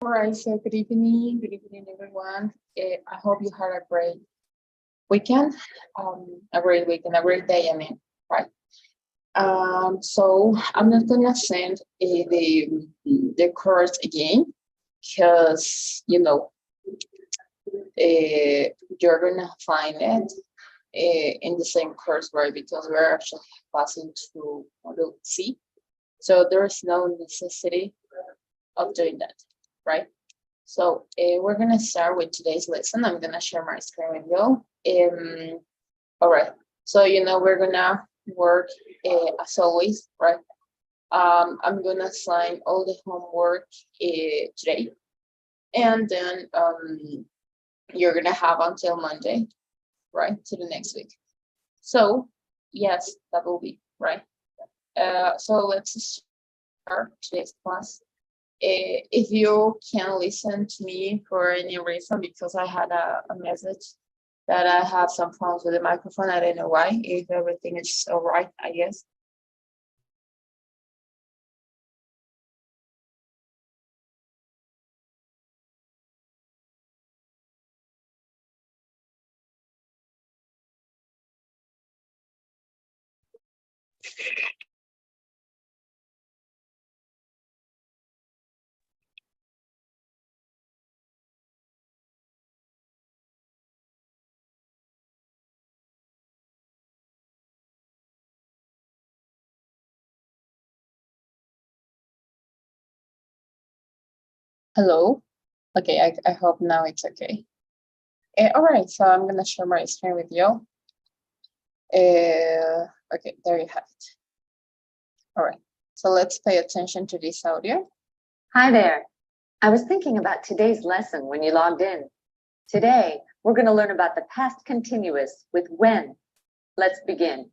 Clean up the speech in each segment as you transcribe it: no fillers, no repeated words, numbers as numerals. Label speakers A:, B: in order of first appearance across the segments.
A: All right, so good evening, everyone. I hope you had a great weekend, a great weekend, a great day. I mean, right? So I'm not gonna send the course again because you're gonna find it in the same course, right? Because we're actually passing to Module C, so there is no necessity of doing that, right? So we're gonna start with today's lesson. I'm gonna share my screen with you. All right. So we're gonna work as always, right? I'm gonna assign all the homework today, and then you're gonna have until Monday, right, to the next week. So yes, that will be right. So let's start today's class. If you can listen to me for any reason, because I had a message that I have some problems with the microphone. I don't know why. If everything is all right, I guess. Hello. Okay, I hope now it's okay. All right, so I'm gonna share my screen with you. Okay, there you have it. All right, so let's pay attention to this audio.
B: Hi there. I was thinking about today's lesson when you logged in. Today, we're going to learn about the past continuous with when. Let's begin.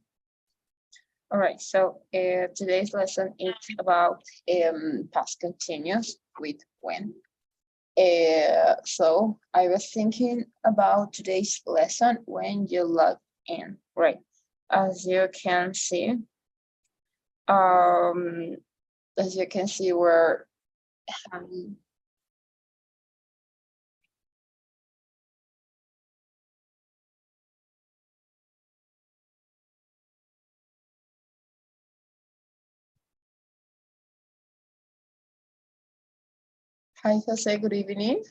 A: All right, so today's lesson is about past continuous with when. So I was thinking about today's lesson when you log in, right? As you can see, we're Hi, Jose, good evening.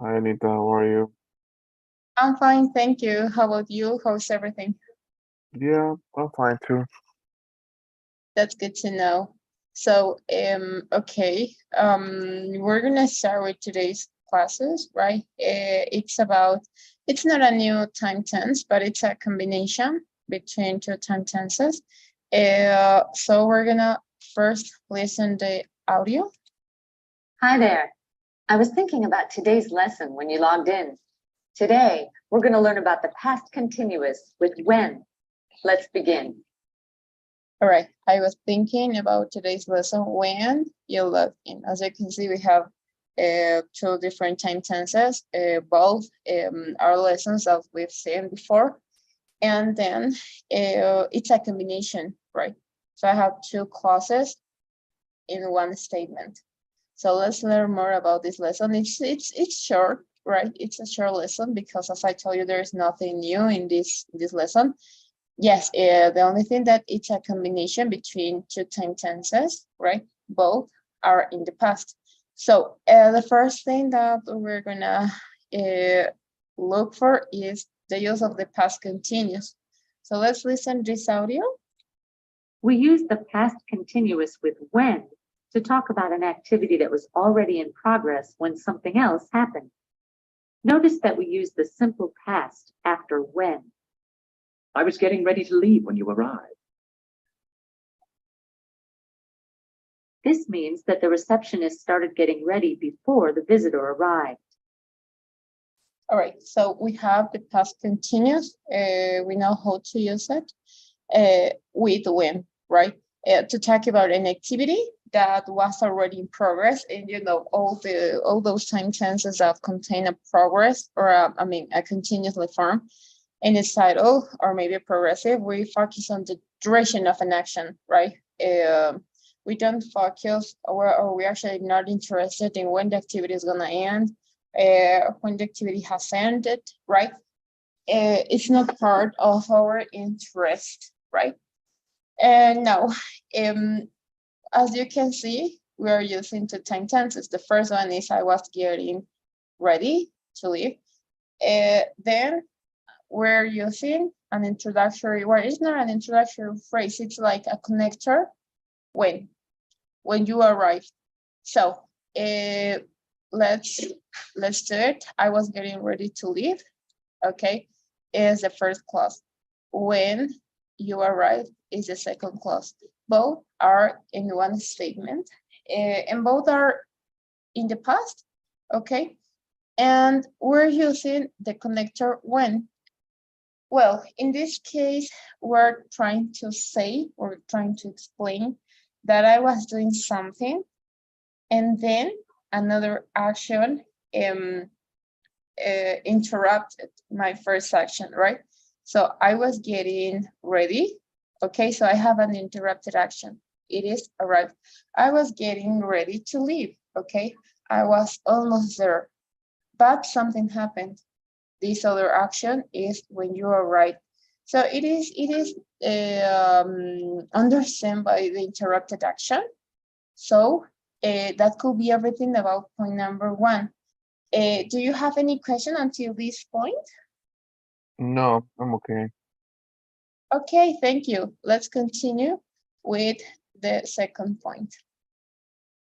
C: Hi, Anita, how are you?
A: I'm fine, thank you. How about you? How's everything?
C: Yeah, I'm fine too.
A: That's good to know. So, okay, we're gonna start with today's classes, right? It's not a new time tense, but it's a combination between two time tenses. So we're gonna first listen the audio.
B: Hi there. I was thinking about today's lesson when you logged in. Today, we're going to learn about the past continuous with when. Let's begin.
A: All right, I was thinking about today's lesson when you log in. As you can see, we have two different time tenses, both are lessons that we've seen before. And then it's a combination, right? So I have two clauses in one statement. So let's learn more about this lesson. It's short, right? It's a short lesson because, as I told you, there is nothing new in this lesson. Yes, the only thing that it's a combination between two time tenses, right? Both are in the past. So the first thing that we're gonna look for is the use of the past continuous. So let's listen to this audio.
B: We use the past continuous with when to talk about an activity that was already in progress when something else happened. Notice that we use the simple past after when.
D: I was getting ready to leave when you arrived.
B: This means that the receptionist started getting ready before the visitor arrived.
A: All right, so we have the past continuous. We know how to use it with when, right? To talk about an activity that was already in progress, and all those time tenses that contain a progress or a continuously form in its title, or maybe a progressive, we focus on the duration of an action, right? we don't focus or we're actually not interested in when the activity is gonna end, when the activity has ended, right? It's not part of our interest, right? And now, as you can see, we are using two time tenses. The first one is I was getting ready to leave. Then we're using an introductory, well, it's not an introductory phrase, it's like a connector when you arrive. So let's do it. I was getting ready to leave, okay, is the first clause. When you arrive is the second clause. Both are in one statement, and both are in the past, okay? And we're using the connector when. Well, in this case, we're trying to say, or trying to explain that I was doing something, and then another action interrupted my first action, right? So I was getting ready. Okay, so I have an interrupted action. It is arrived. I was getting ready to leave. Okay, I was almost there, but something happened. This other action is when you arrive. So it is understood by the interrupted action. So that could be everything about point number one. Do you have any question until this point?
C: No, I'm okay.
A: Okay, thank you. Let's continue with the second point.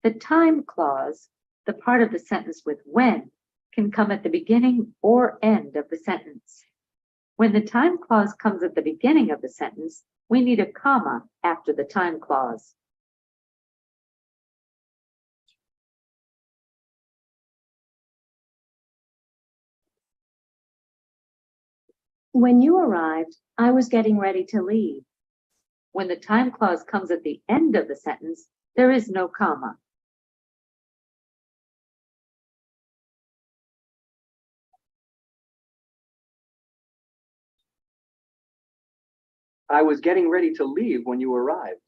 B: The time clause, the part of the sentence with when, can come at the beginning or end of the sentence. When the time clause comes at the beginning of the sentence, we need a comma after the time clause.
E: When you arrived, I was getting ready to leave.
B: When the time clause comes at the end of the sentence, there is no comma.
D: I was getting ready to leave when you arrived.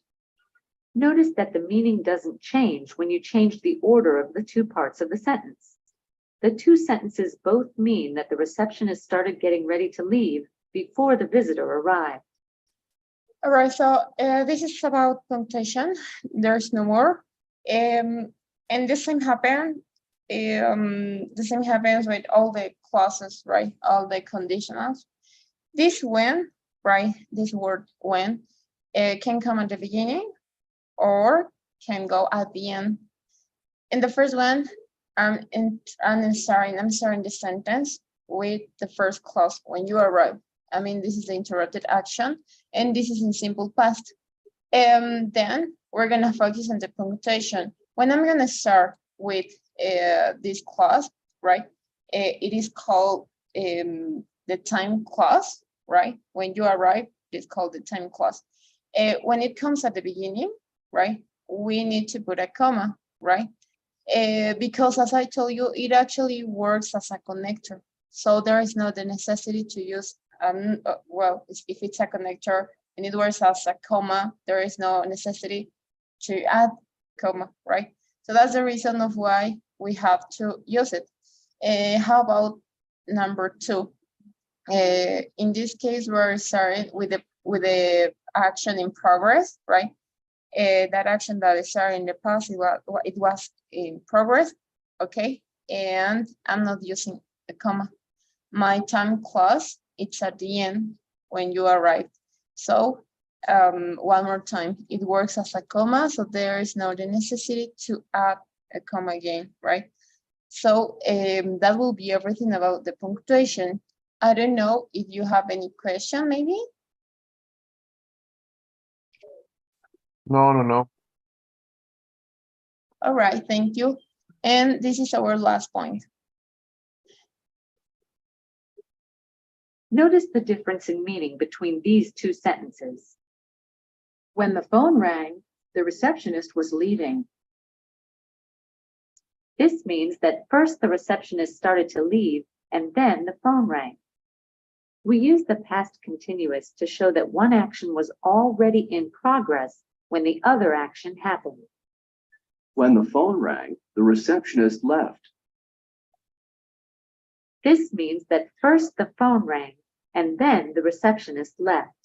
B: Notice that the meaning doesn't change when you change the order of the two parts of the sentence. The two sentences both mean that the receptionist started getting ready to leave before the visitor arrived.
A: All right, so this is about punctuation. There's no more. And the same happens with all the clauses, right? All the conditionals. This when, right? This word when can come at the beginning or can go at the end. In the first one, I'm starting the sentence with the first clause, when you arrive. I mean, this is the interrupted action, and this is in simple past. Then we're gonna focus on the punctuation. When I'm gonna start with this clause, right? It is called the time clause, right? When you arrive, it's called the time clause. When it comes at the beginning, right? We need to put a comma, right? Because as I told you, it actually works as a connector. So there is no the necessity to use, well, if it's a connector and it works as a comma, there is no necessity to add comma, right? So that's the reason of why we have to use it. How about number two? In this case, we're starting with the action in progress, right? That action that started in the past, it was in progress, okay? And I'm not using a comma. My time clause, it's at the end when you arrive. So one more time, it works as a comma, so there is no the necessity to add a comma again, right? So that will be everything about the punctuation. I don't know if you have any question, maybe?
C: No.
A: All right, thank you. And this is our last point.
B: Notice the difference in meaning between these two sentences.
E: When the phone rang, the receptionist was leaving.
B: This means that first the receptionist started to leave and then the phone rang. We use the past continuous to show that one action was already in progress when the other action happened.
D: When the phone rang, the receptionist left.
B: This means that first the phone rang and then the receptionist left.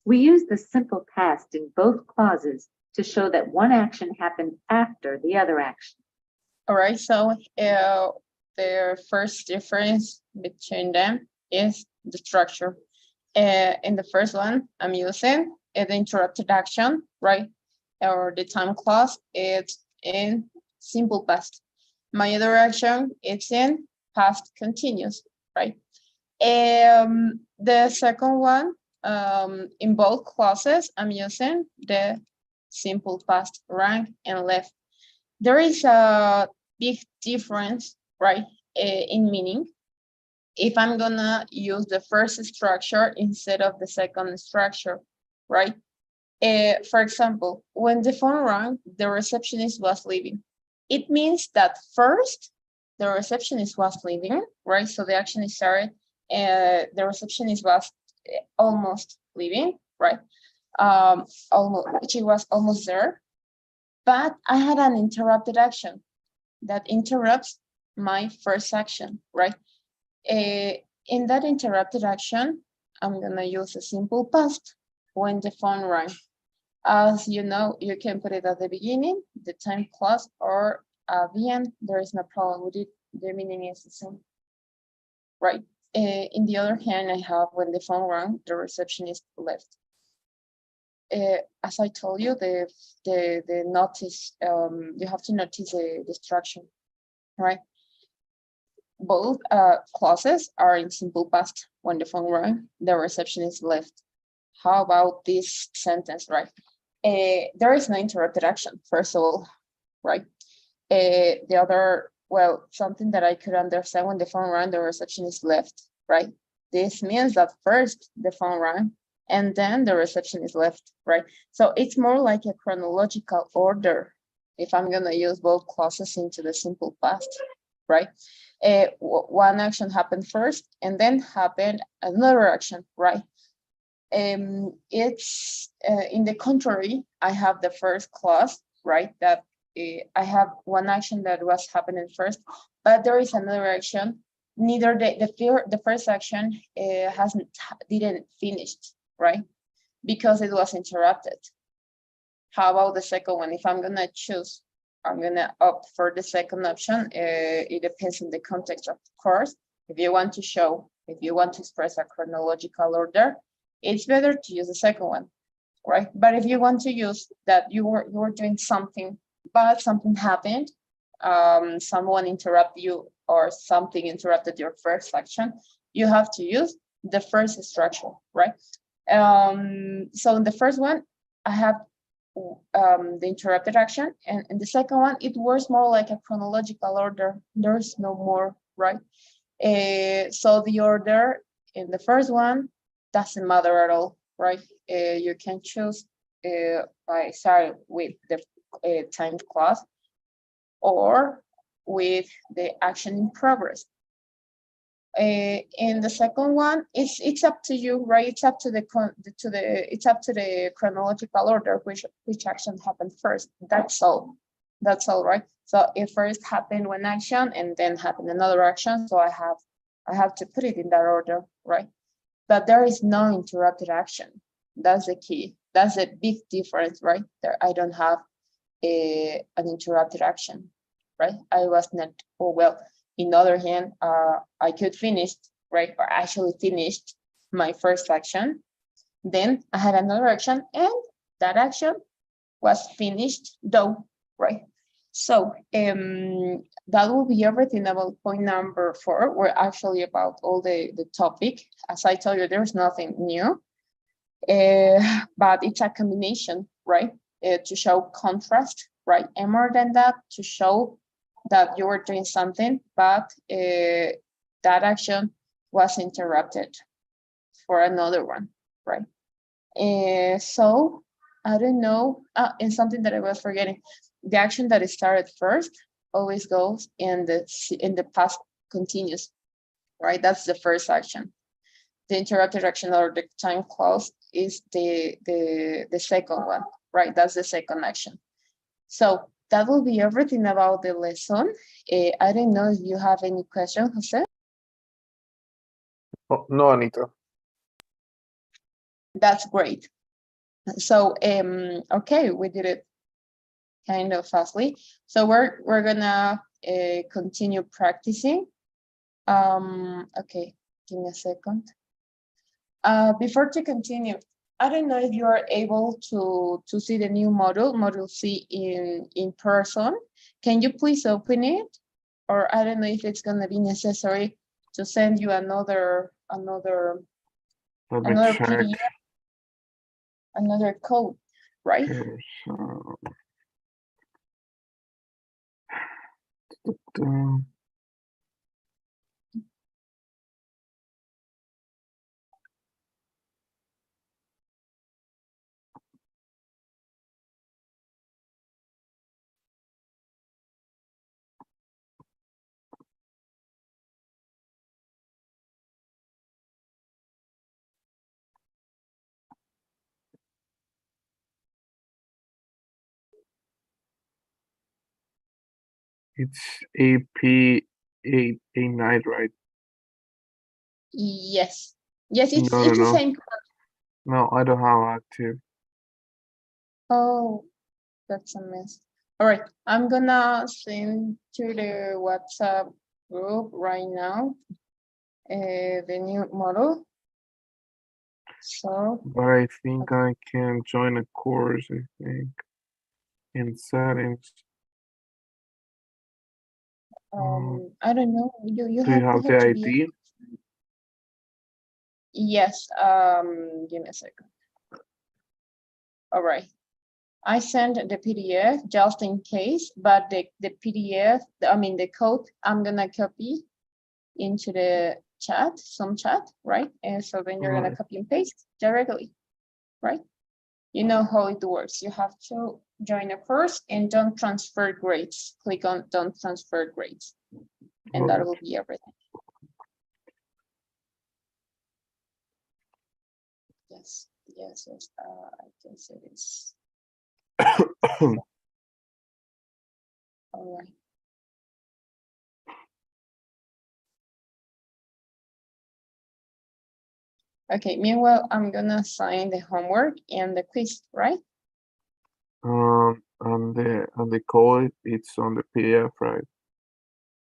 B: We use the simple past in both clauses to show that one action happened after the other action.
A: All right, so the first difference between them is the structure. In the first one, I'm using the interrupted action, right? Or the time clause, it's in simple past. My other action, it's in past continuous, right? The second one, in both clauses, I'm using the simple past, rang and left. There is a big difference, right, in meaning. If I'm gonna use the first structure instead of the second structure, right? For example, when the phone rang, the receptionist was leaving. It means that first, the receptionist was leaving, right? So the action is started, the receptionist was almost leaving, right? She was almost there, but I had an interrupted action that interrupts my first action, right? In that interrupted action, I'm gonna use a simple past when the phone rang. As you know, you can put it at the beginning, the time clause, or at the end. There is no problem with it. The meaning is the same, right? In the other hand, I have when the phone rang, the receptionist left. As I told you, the notice, you have to notice the structure, right? Both clauses are in simple past. When the phone rang, the receptionist left. How about this sentence, right? There is no interrupted action, first of all, right? The other, well, something that I could understand when the phone rang, the receptionist left, right? This means that first the phone rang and then the receptionist left, right? So it's more like a chronological order if I'm gonna use both clauses into the simple past, right? One action happened first and then happened another action, right? It's in the contrary, I have the first clause, right? That I have one action that was happening first, but there is another action. Neither the first action didn't finish, right? Because it was interrupted. How about the second one? If I'm gonna choose, I'm gonna opt for the second option. It depends on the context, of course. If you want to express a chronological order, it's better to use the second one, right? But if you want to use that you were doing something, but something happened, someone interrupted you or something interrupted your first action, you have to use the first structure, right? So in the first one, I have the interrupted action, and in the second one, it works more like a chronological order. There's no more, right? So the order in the first one doesn't matter at all, right? You can choose by starting with the timed clause or with the action in progress. In the second one, it's up to you, right? It's up to the chronological order which action happened first. That's all, right? So it first happened one action and then happened another action. So I have to put it in that order, right? But there is no interrupted action. That's the key. That's a big difference, right? There, I don't have an interrupted action, right? I was not, oh, well, in the other hand, I could finish, right? Or actually finished my first action. Then I had another action and that action was finished though, right? So that will be everything about point number 4. We're actually about all the topic. As I told you, there's nothing new, but it's a combination, right? To show contrast, right? And more than that, to show that you were doing something, but that action was interrupted for another one, right? So I don't know, and something that I was forgetting, the action that is started first always goes in the past continuous, right? That's the first action. The interrupted action or the time clause is the second one, right? That's the second action. So that will be everything about the lesson. I don't know if you have any question, Jose.
C: Oh, no, Anita.
A: That's great. So okay, we did it kind of fastly. So we're gonna continue practicing. Okay, give me a second. Before to continue, I don't know if you are able to see the new module C in person. Can you please open it? Or I don't know if it's gonna be necessary to send you another
C: Let me check.
A: PDF, another code, right?
C: Here's, um, it's AP8A9, right?
A: Yes. Yes, it's
C: No,
A: it's the
C: no.
A: same.
C: No, I don't have active.
A: Oh, that's a mess. All right, I'm gonna send to the WhatsApp group right now the new model. So
C: But I think I can join a course, I think, in settings.
A: I don't know. You
C: Do you
A: have
C: have the
A: to be.
C: ID?
A: Yes. Give me a second. All right. I sent the PDF just in case, but the PDF, I mean the code, I'm gonna copy into the chat, some chat, right? And so then you're gonna
C: Right.
A: copy and paste directly, right? You know how it works. You have to join a course and don't transfer grades. Click on don't transfer grades, and that
C: Right.
A: will be everything. Yes, yes, yes. I can say this. All right. Okay, meanwhile, I'm gonna assign the homework and the quiz, right?
C: And the code, it's on the PDF, right?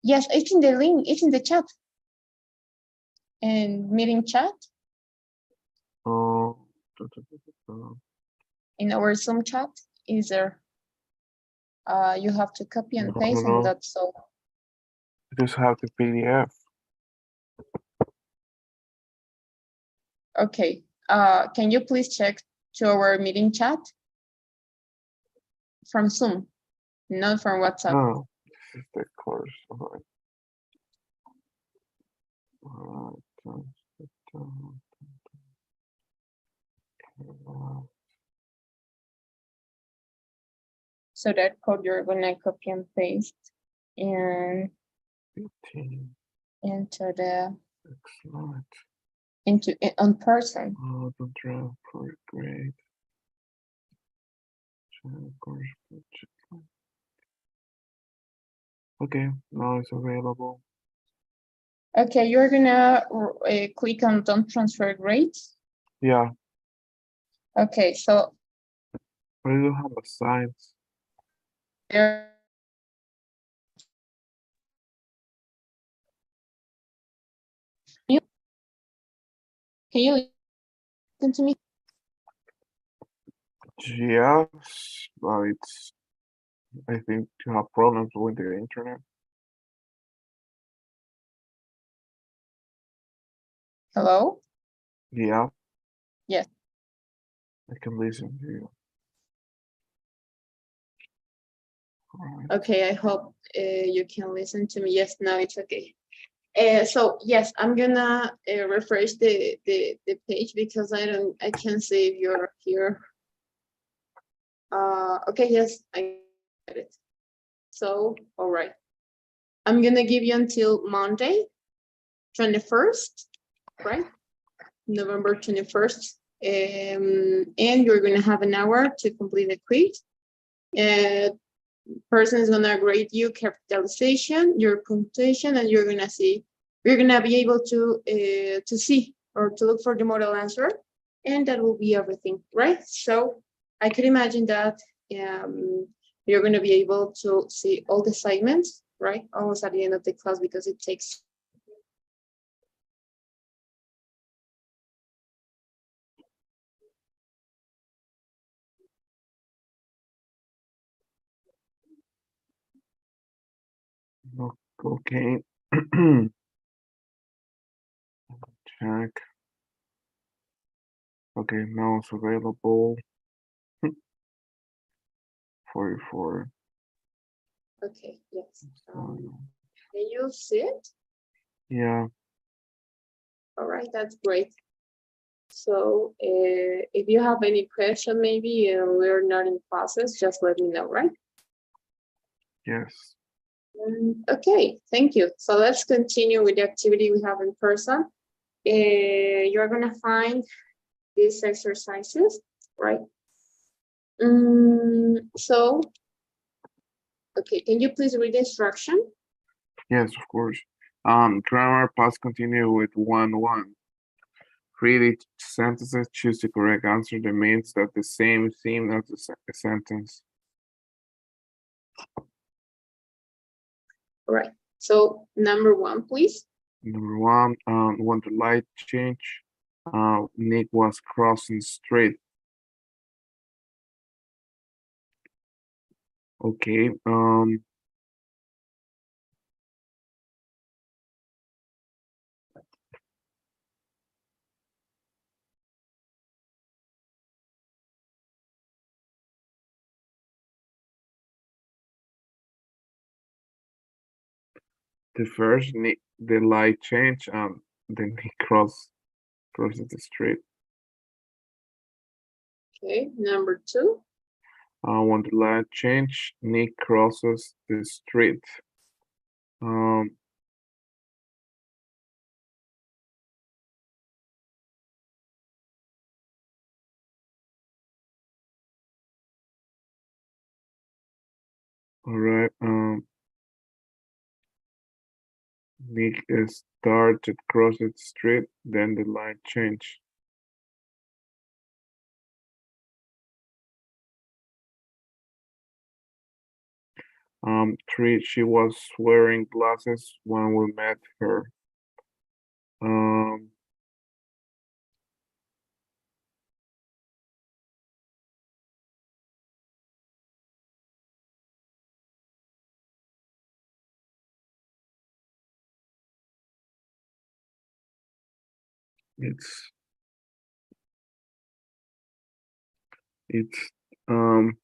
A: Yes, it's in the link, it's in the chat. And meeting chat
C: Oh,
A: in our Zoom chat is there. You have to copy and
C: no,
A: paste,
C: no.
A: and that's all.
C: I just have the PDF.
A: Okay. Can you please check to our meeting chat from Zoom, not from WhatsApp?
C: Oh, this is the course. All right. All right.
A: So that code you're gonna copy and paste and
C: 15.
A: into the
C: Excellent.
A: on person.
C: Oh, the draft for grade. Course. Okay, now it's available.
A: Okay, you're gonna click on don't transfer grades.
C: Yeah,
A: Okay, so
C: I don't have a science.
A: there. Can you listen to me?
C: Yes, but it's, I think you have problems with the internet.
A: Hello?
C: Yeah.
A: Yes.
C: I can listen to you. All right.
A: Okay, I hope you can listen to me. Yes, now it's okay. So yes, I'm gonna refresh the page because I can't see if you're here. Okay, yes, I get it. So, all right. I'm gonna give you until Monday, 21st, right? November 21st. And you're going to have an hour to complete the quiz. Person is going to grade you capitalization, your computation, and you're going to see, you're going to be able to see or to look for the model answer. And that will be everything, right? So I could imagine that you're going to be able to see all the assignments, right? Almost at the end of the class, because it takes.
C: Okay. Check. Okay, now it's available. 44.
A: Okay, yes. Can you see it?
C: Yeah,
A: All right, that's great. So if you have any question, maybe we're not in process, just let me know, right?
C: yes.
A: Okay, thank you. So let's continue with the activity we have in person. You're gonna find these exercises, right? So, okay, can you please read the instruction?
C: Yes, of course. Grammar past continue with 1-1. Read each sentences, choose the correct answer that means that the same theme as the sentence.
A: All right, so number 1, please.
C: Number 1, when the light changed, Nick was crossing the street. Okay, the first the light changed, then he crosses the street.
A: Okay, number 2.
C: When the light changed, Nick crosses the street. All right. Nick started crossing the street, then the light changed. Three, she was wearing glasses when we met her. Um, it's it's um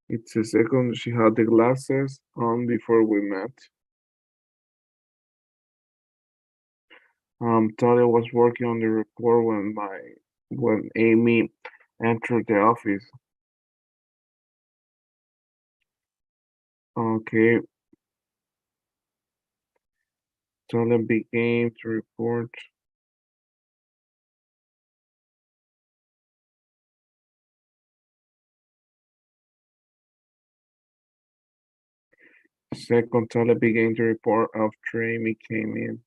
C: it's a second. She had the glasses on before we met. Talia was working on the report when Amy entered the office. Okay, Talia began to report. Second, Talia began to report after Amy came in.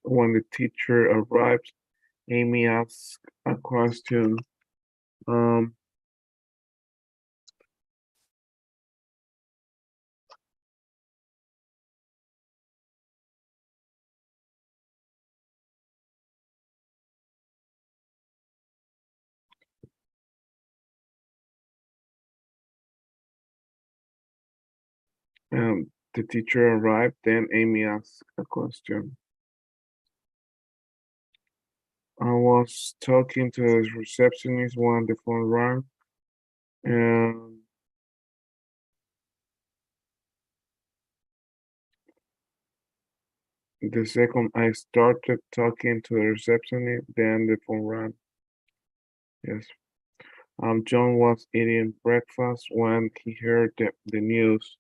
C: When the teacher arrived, Amy asked a question. Um, the teacher arrived, then Amy asked a question. I was talking to the receptionist when the phone rang, and the second I started talking to the receptionist, then the phone rang. Yes. John was eating breakfast when he heard the news.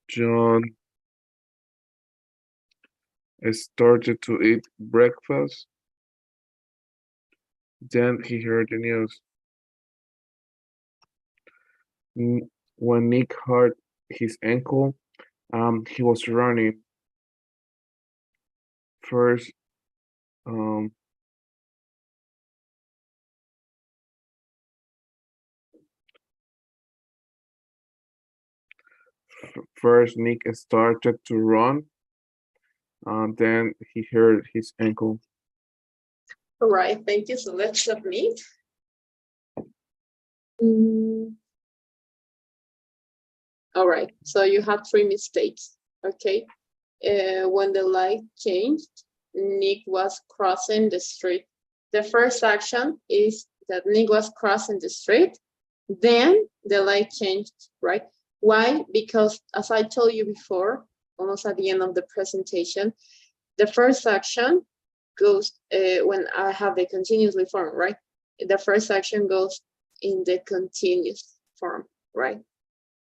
C: John started to eat breakfast. Then he heard the news. When Nick hurt his ankle, he was running. First, um, first Nick started to run. Then he hurt his ankle.
A: All right, thank you. So let's submit. All right, so you have 3 mistakes, okay? When the light changed, Nick was crossing the street. The first action is that Nick was crossing the street, then the light changed, right? Why? Because as I told you before, almost at the end of the presentation, the first action goes when I have the continuously form, right? The first action goes in the continuous form, right?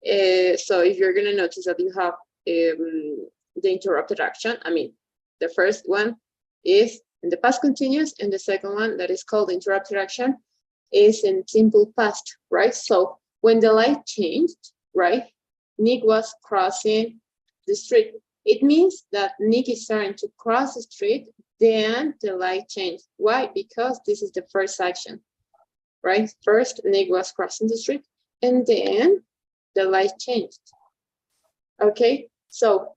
A: So if you're gonna notice that you have the interrupted action, I mean, the first one is in the past continuous, and the second one that is called interrupted action is in simple past, right? So when the light changed, right, Nick was crossing the street. It means that Nick is starting to cross the street, then the light changed. Why? Because this is the first action, right? First, Nick was crossing the street, and then the light changed. Okay, so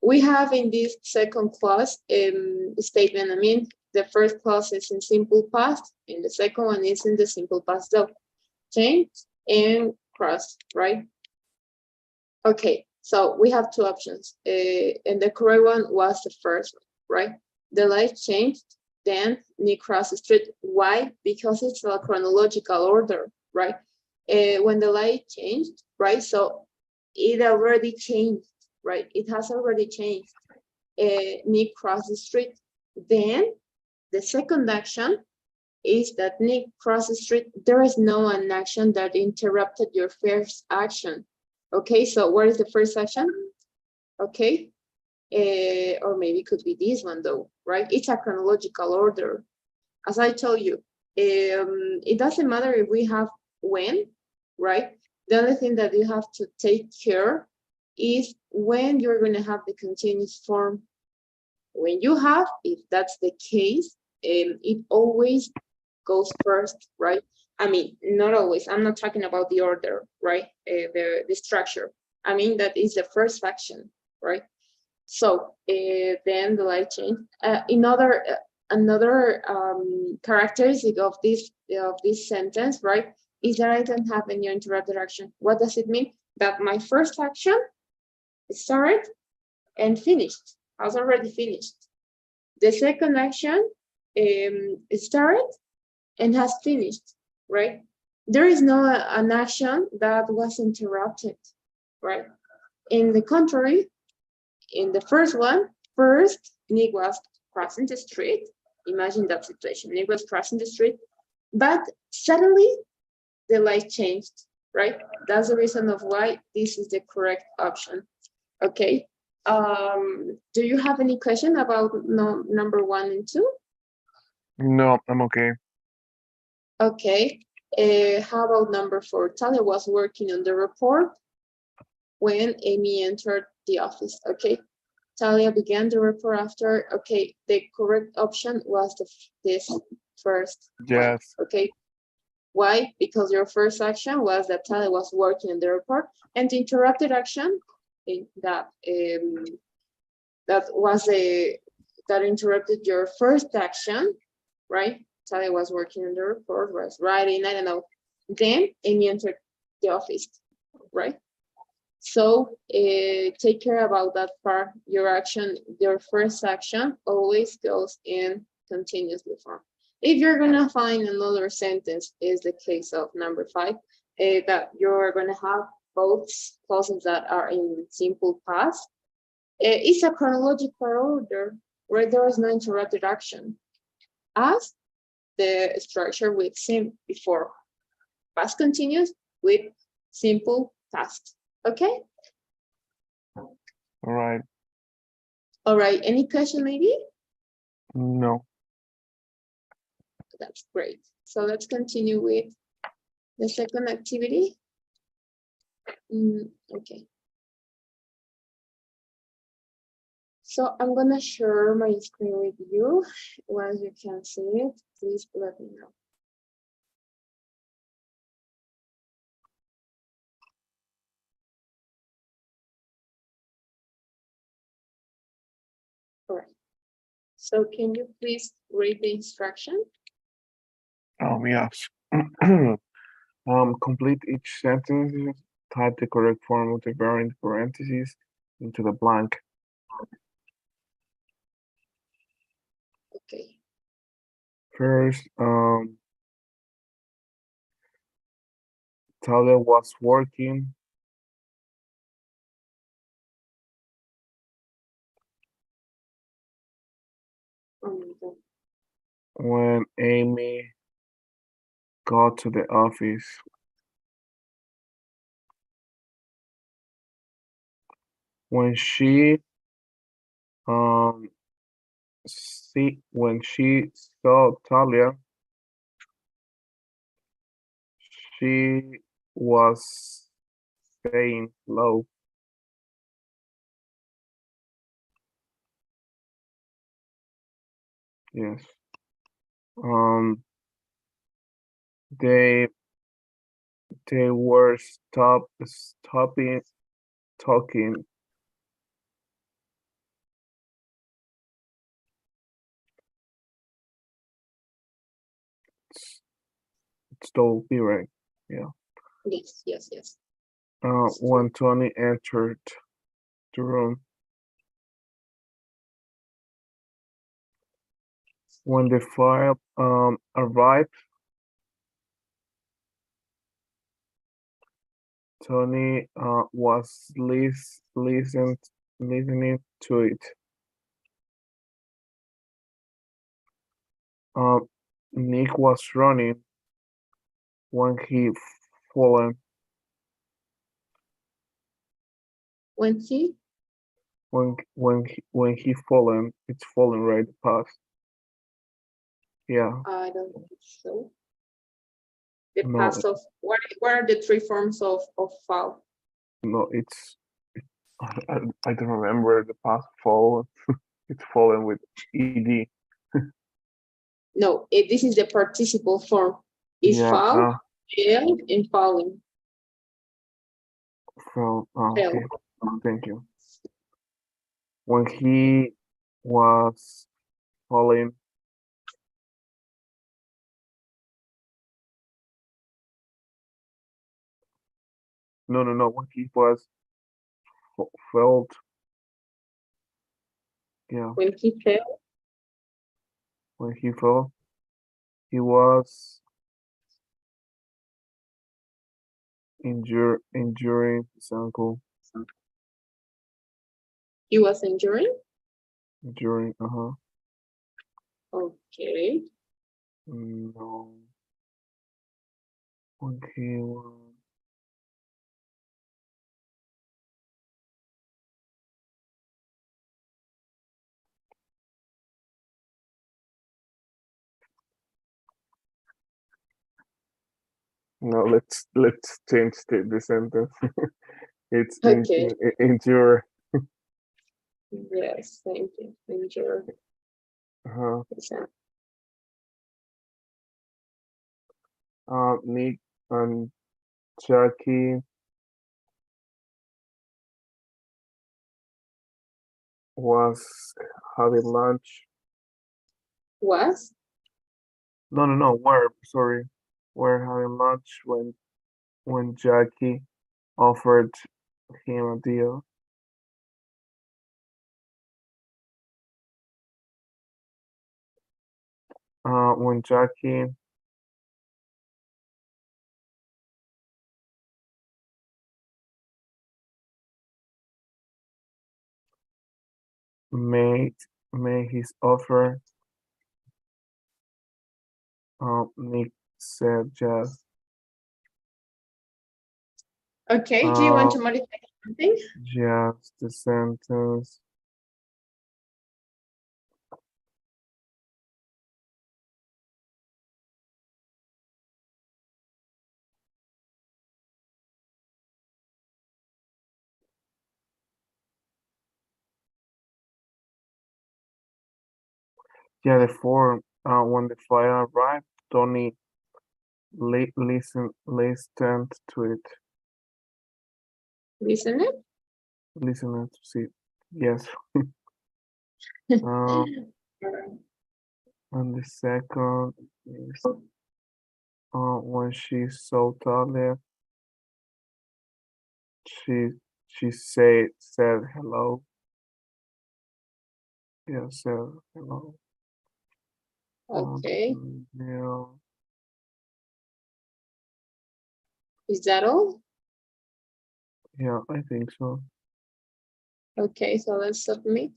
A: we have in this second clause statement, I mean, the first clause is in simple past, and the second one is in the simple past though. Change and cross, right? Okay, so we have 2 options, and the correct one was the first one, right? The light changed, then Nick crossed the street. Why? Because it's a chronological order, right? When the light changed, right? So it already changed, right? It has already changed. Nick crossed the street. Then the second action is that Nick crossed the street. There is no an action that interrupted your first action. Okay, so what is the first action? Okay, or maybe it could be this one though, right? It's a chronological order. As I told you, it doesn't matter if we have when, right? The only thing that you have to take care is when you're going to have the continuous form. When you have, if that's the case, it always goes first, right? I mean, not always. I'm not talking about the order, right? The structure. I mean, that is the first action, right? So then the light change. Another characteristic of this sentence, right, is that I don't have any interrupted action. What does it mean? That my first action started and finished, has already finished. The second action started and has finished, right? There is no an action that was interrupted, right? In the contrary, in the first one, first Nick was crossing the street. Imagine that situation. Nick was crossing the street, but suddenly the light changed, right? That's the reason of why this is the correct option. Okay. Do you have any question about number 1 and 2?
C: No, I'm okay.
A: Okay. How about number 4? Talia was working on the report when Amy entered the office. Okay. Talia began the report after. Okay. The correct option was this first.
C: Yes.
A: One. Okay. Why? Because your first action was that Talia was working on the report, and the interrupted action in that that interrupted your first action, right? Talia was working on the report, was writing, I don't know. Then Amy entered the office, right? So take care about that part. Your first action always goes in continuously form. If you're gonna find another sentence, is the case of number 5, that you're gonna have both clauses that are in simple past. It's a chronological order where there is no interrupted action, as the structure we've seen before. past continuous with simple past. Okay.
C: All right.
A: All right. Any question maybe?
C: No.
A: That's great. So let's continue with the second activity. Okay. So I'm gonna share my screen with you. Once you can see it, please let me know. All right. So can you please read the instruction?
C: Yes. Complete each sentence. Type the correct form of the verb in parentheses into the blank.
A: Okay.
C: First, Talia was working
A: The
C: when Amy got to the office. When she saw Talia, she was saying hello. Yes. They were stopping talking. Still be right. Yeah.
A: Yes, yes, yes.
C: When Tony entered the room. When the file arrived, Tony was listening to it. Nick was running when he fallen.
A: When he,
C: When he fallen, it's fallen right past. Yeah.
A: I don't think so. The
C: No,
A: past of what are the three forms of fall?
C: no, it's I don't remember the past fall. It's fallen with ed.
A: No, this is the participle form. Is
C: Yeah.
A: fall, fell, and falling.
C: Fell.
A: Fell.
C: Okay. Thank you. When he was falling, no. When he was felt, yeah.
A: When he fell,
C: When he fell, he was injuring his ankle.
A: he was injuring.
C: Injuring.
A: Okay.
C: No. When he was. No, let's change the sentence. It's
A: Okay.
C: endure.
A: Yes, thank you. Injure.
C: Uh-huh.
A: Exactly.
C: Nick and Jackie was having lunch.
A: Was?
C: No. Sorry. We're having lunch when Jackie offered him a deal. When Jackie made his offer, Nick said yes.
A: Okay, do you want to modify something?
C: Just the sentence. Yeah, the form. When the fire arrived, Tony listened to it.
A: Listen it.
C: Listened to see. Yes. Um, and the second is when she saw Talia, she said hello. Yeah, said hello.
A: Okay,
C: Yeah,
A: is that all?
C: yeah, I think so.
A: Okay, so let's submit.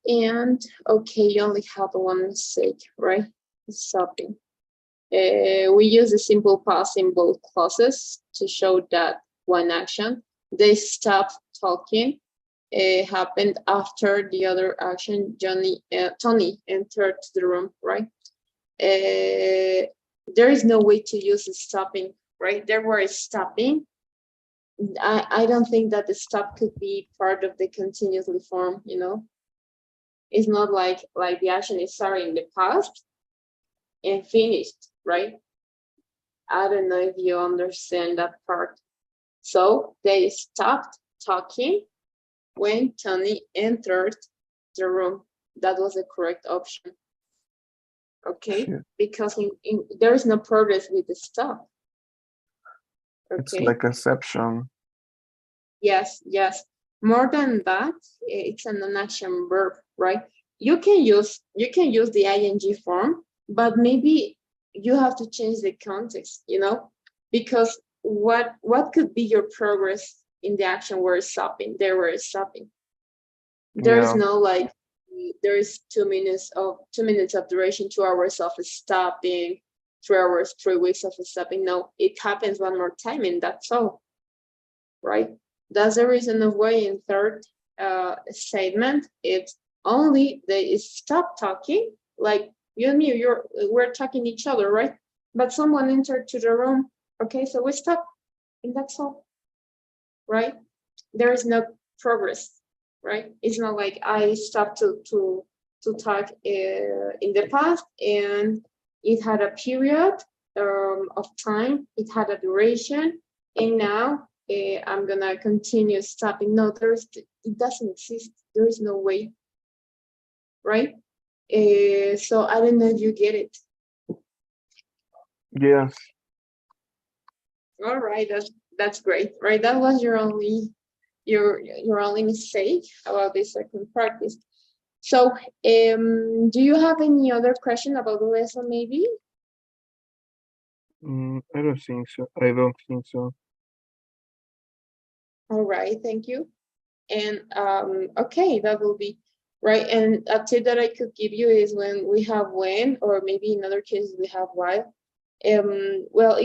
A: And okay, you only have one mistake, right? Stopping. We use the simple past in both clauses to show that one action, they stopped talking, happened after the other action, Tony entered the room, right? There is no way to use the stopping, right? There were stopping. I don't think that the stop could be part of the continuously form, you know? It's not like the action is started in the past and finished, right? I don't know if you understand that part. So they stopped talking when Tony entered the room. That was the correct option. Okay,
C: Shit.
A: because there is no progress with the stop.
C: It's
A: Okay.
C: like exception.
A: Yes, yes. More than that, it's a non-action verb, right? You can use the ing form, but maybe you have to change the context, you know, because what could be your progress in the action where stopping? They were stopping. There is
C: Yeah,
A: no like there is 2 minutes of duration, 2 hours of stopping, 3 hours, 3 weeks of stopping. No, it happens one more time and that's all, right? That's the reason of why in third statement, it's only they stop talking, like you and me, we're talking each other, right? But someone entered to the room, okay, so we stop, and that's all, right? There is no progress, right? It's not like I stopped to talk in the past and it had a period of time, it had a duration, and now I'm gonna continue stopping. No, it doesn't exist. There is no way, right? So I don't know if you get it.
C: yes.
A: All right, that's great, right? That was your only mistake about this second practice. So, do you have any other question about the lesson, maybe?
C: I don't think so. I don't think so.
A: All right, thank you. And okay, that will be right. And a tip that I could give you is when we have when, or maybe in other cases we have while. Well,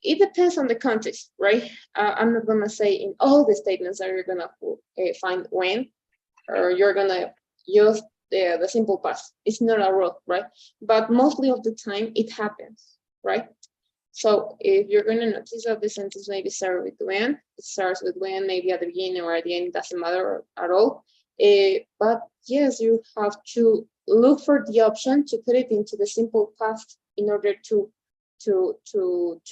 A: it depends on the context, right? I'm not gonna say in all the statements that you're gonna find when, or you're gonna use the simple past. It's not a rule, right? But mostly of the time it happens, right? So if you're going to notice that the sentence maybe start with when, it starts with when, maybe at the beginning or at the end, it doesn't matter at all. But yes, you have to look for the option to put it into the simple past in order to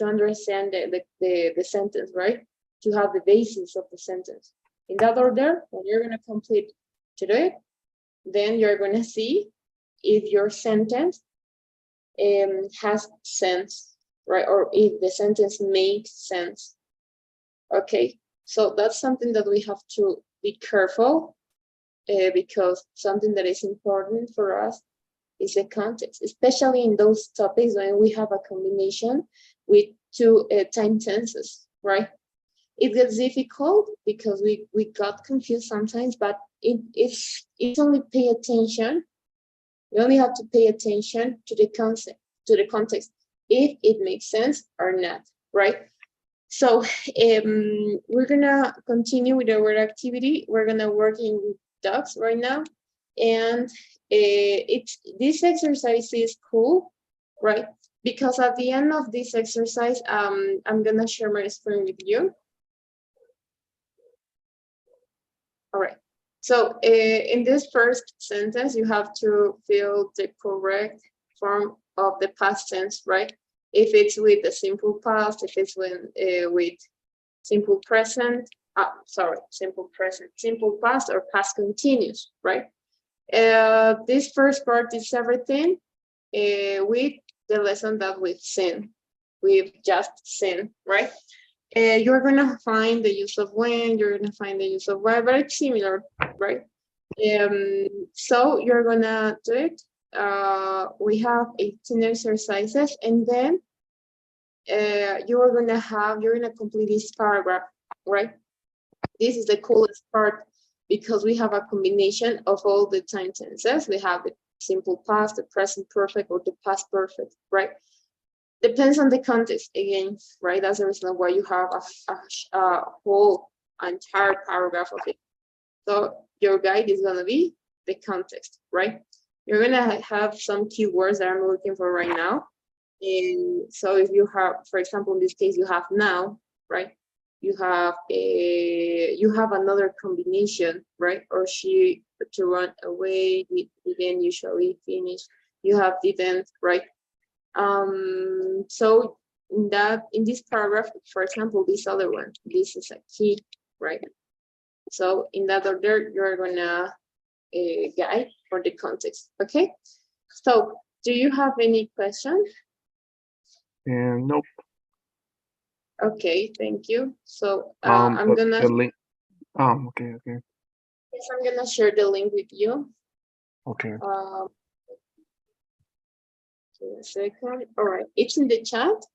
A: understand the sentence, right? To have the basis of the sentence. In that order, when you're going to complete today, then you're going to see if your sentence has sense, right? Or if the sentence makes sense. Okay, so that's something that we have to be careful because something that is important for us is the context, especially in those topics when we have a combination with two time tenses, right? It gets difficult because we got confused sometimes, but it's only pay attention. You only have to pay attention to the concept, to the context, if it makes sense or not, right? So we're gonna continue with our activity. We're gonna work in dogs right now, and this exercise is cool, right? Because at the end of this exercise, I'm gonna share my screen with you. All right. So in this first sentence, you have to fill the correct form of the past tense, right? If it's with the simple past, if it's with simple present, simple present, simple past, or past continuous, right? This first part is everything with the lesson that we've just seen, right? You're gonna find the use of when, you're gonna find the use of why, but it's similar, right? So you're gonna do it. We have 18 exercises, and then you're gonna complete this paragraph, right? This is the coolest part because we have a combination of all the time tenses. We have the simple past, the present perfect, or the past perfect, right? Depends on the context again, right? That's the reason why you have a whole entire paragraph of it. So your guide is gonna be the context, right? You're gonna have some keywords that I'm looking for right now. And so if you have, for example, in this case, you have now, right? You have another combination, right? Or she to run away, we didn't usually finish. You have didn't, right? So in this paragraph, for example, this other one, this is a key, right? So in that order, you're gonna guide for the context, okay? So do you have any questions?
C: And nope.
A: Okay, thank you. So I'm
C: but
A: gonna
C: the link. Okay, okay,
A: yes, I'm gonna share the link with you.
C: okay.
A: Give me a second. All right, it's in the chat.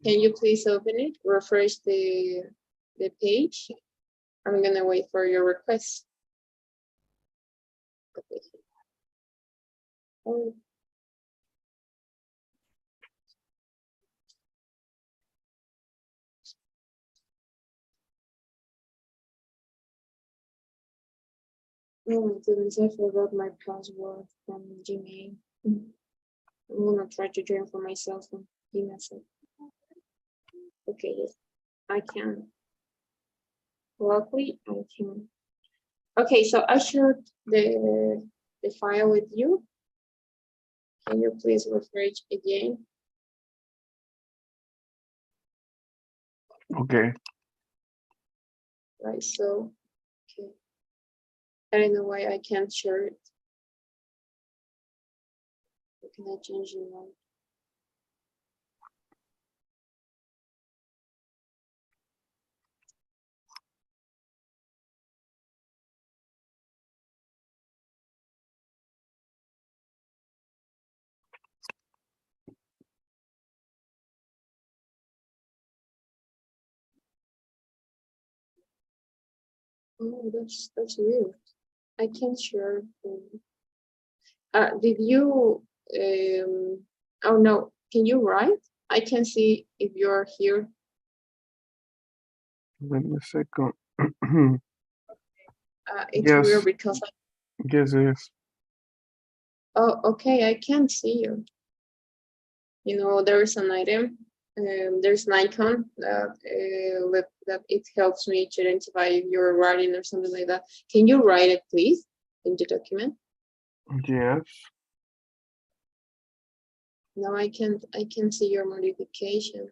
A: Can you please open it? Refresh the page. I'm gonna wait for your request. Okay. Oh. Oh my goodness, I forgot my password from Gmail. I'm gonna try to join for myself. Give me a second. Okay, yes, I can. Luckily, I can. Okay, so I shared the file with you. Can you please refresh again?
C: Okay.
A: Right, so, okay. I don't know why I can't share it. How can I change the mode? Oh, that's weird. I can't share. Did you? Oh no. Can you write? I can see if you're here.
C: Wait a second.
A: It's
C: Yes.
A: weird because.
C: Yes, yes.
A: Oh, okay. I can't see you. You know, there is an item. There's an icon that it helps me to identify if you're writing or something like that. Can you write it, please, in the document?
C: Yes.
A: No, I can't. I can see your modification.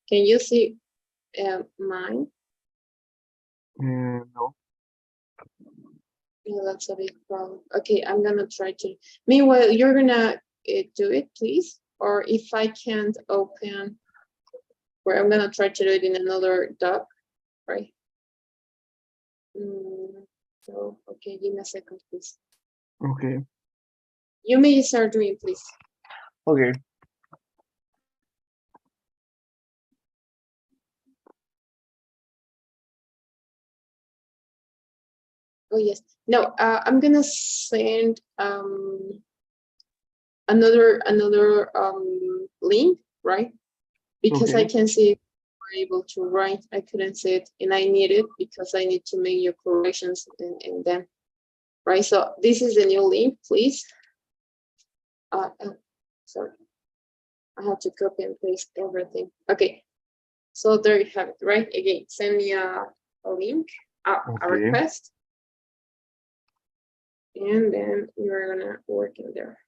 A: Can you see mine?
C: No.
A: Yeah, that's a big problem. Okay, I'm gonna try to. Meanwhile, you're gonna do it, please. Or if I can't open, where I'm gonna try to do it in another doc, right? So, okay, give me a second, please.
C: Okay.
A: You may start doing, please.
C: Okay.
A: Oh yes. No, I'm gonna send another link, right? because I
C: Okay.
A: can see if we're able to write. I couldn't see it, and I need it because I need to make your corrections in them. Right. So this is the new link, please. Sorry, I have to copy and paste everything. Okay. So there you have it. Right. Again, send me a link, a
C: Okay.
A: request, and then you're gonna work in there.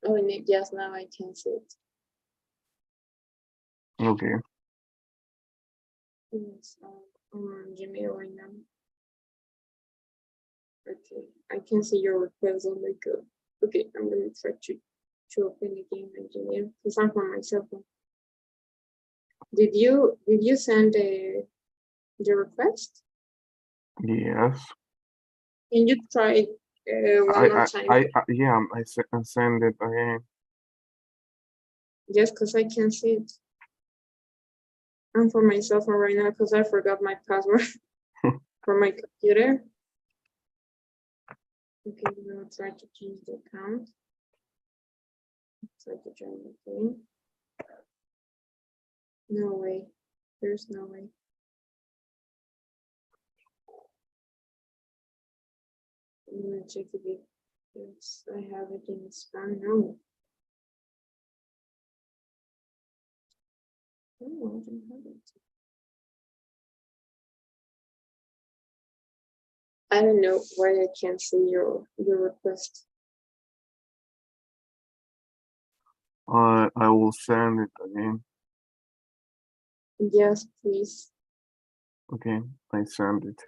A: Oh, and yes, now I can see it.
C: Okay.
A: Yes, Gmail right now. Okay, I can see your request on the code. Okay, I'm gonna try to open again engineer because I'm from my cell phone. Did you send the request?
C: Yes.
A: Can you try one more time?
C: Yeah, I send it again.
A: Just because I can see it. I'm for my cell phone right now because I forgot my password for my computer. Okay, I'm gonna try to change the account. Try to join the game. No way. There's no way. I'm gonna check if yes, I have it in spam. No. Oh, I don't have it. I don't know why I can't see your request.
C: I will send it again.
A: Yes, please.
C: Okay, I send it.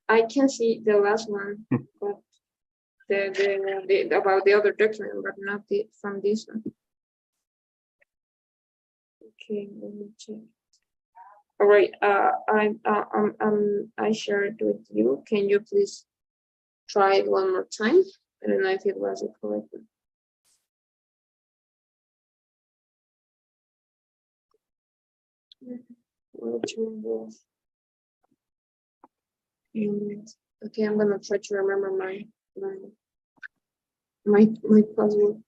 A: I can see the last one, but the about the other document, but not the from this one. Okay, let me check. All right. I shared with you. Can you please try it one more time? I don't know if it was the correct one. Okay, I'm gonna try to remember my password.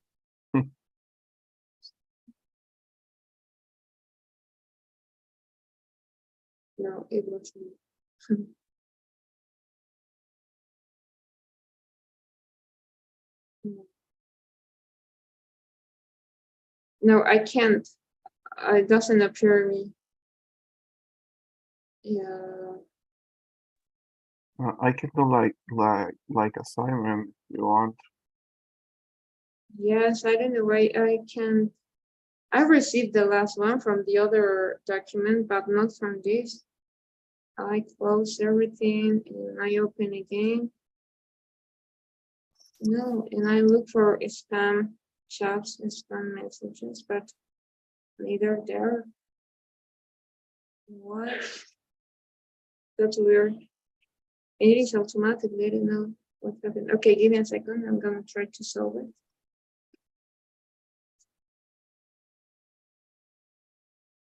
A: No, it wasn't. No, I can't. It doesn't appear me. Yeah.
C: I can do like assignment if you want.
A: Yes, I don't know why I can. I received the last one from the other document, but not from this. I close everything and I open again. No, and I look for spam chats and spam messages, but neither there. What? That's weird. It is automatically. I don't know what happened. Okay, give me a second. I'm gonna try to solve it.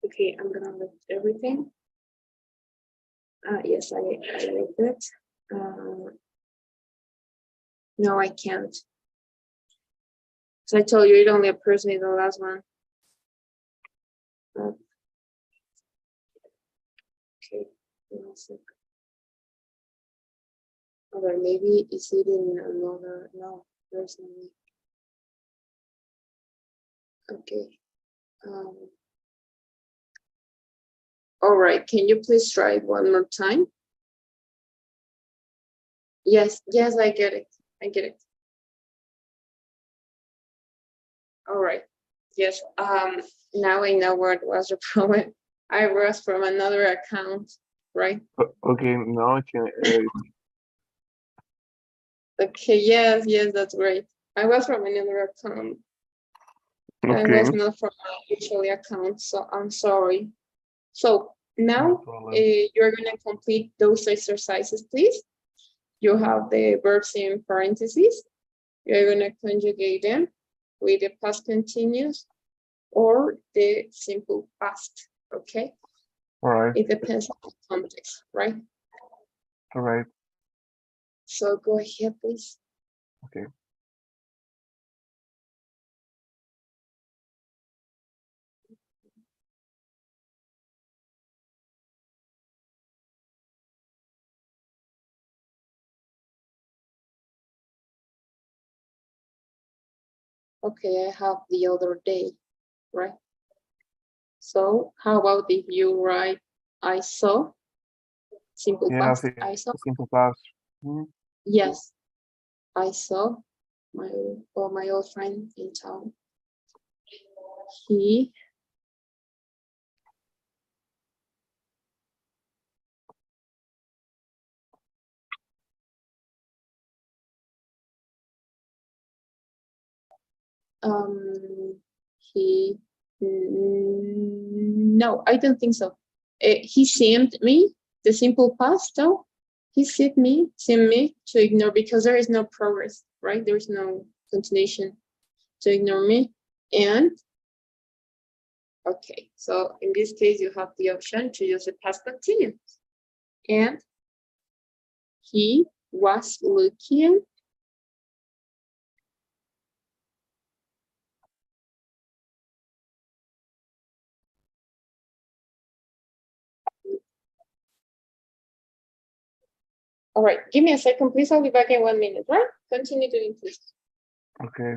A: Okay, I'm gonna lift everything. Yes, I lift it. No, I can't. So I told you it only appears me the last one. Okay, one second. Or maybe is it in another? No, there's no way. Okay. All right. Can you please try it one more time? Yes. Yes, I get it. I get it. All right. Yes. Now I know what was the problem. I was from another account, right?
C: Okay, now I can edit.
A: Okay. Yes. Yes, that's great. I was from another account. I
C: Okay,
A: was not from my usually account, so I'm sorry. So
C: no
A: now
C: problem.
A: you're gonna complete those exercises, please. You have the verbs in parentheses. You're gonna conjugate them with the past continuous or the simple past, okay?
C: All right,
A: It depends on the context, right?
C: all right.
A: So go ahead, please.
C: Okay.
A: Okay, I have the other day, right? So how about if you write I saw, simple
C: Yeah,
A: past,
C: sí,
A: I saw,
C: simple past. Mhm.
A: yes, I saw my old friend in town. He he no, I don't think so. He sent me the simple past though. He sent me to ignore because there is no progress, right? There is no continuation to ignore me. And okay, so in this case, you have the option to use the past continuous. And he was looking. All right, give me a second, please. I'll be back in 1 minute, right? Continue doing this.
C: Okay.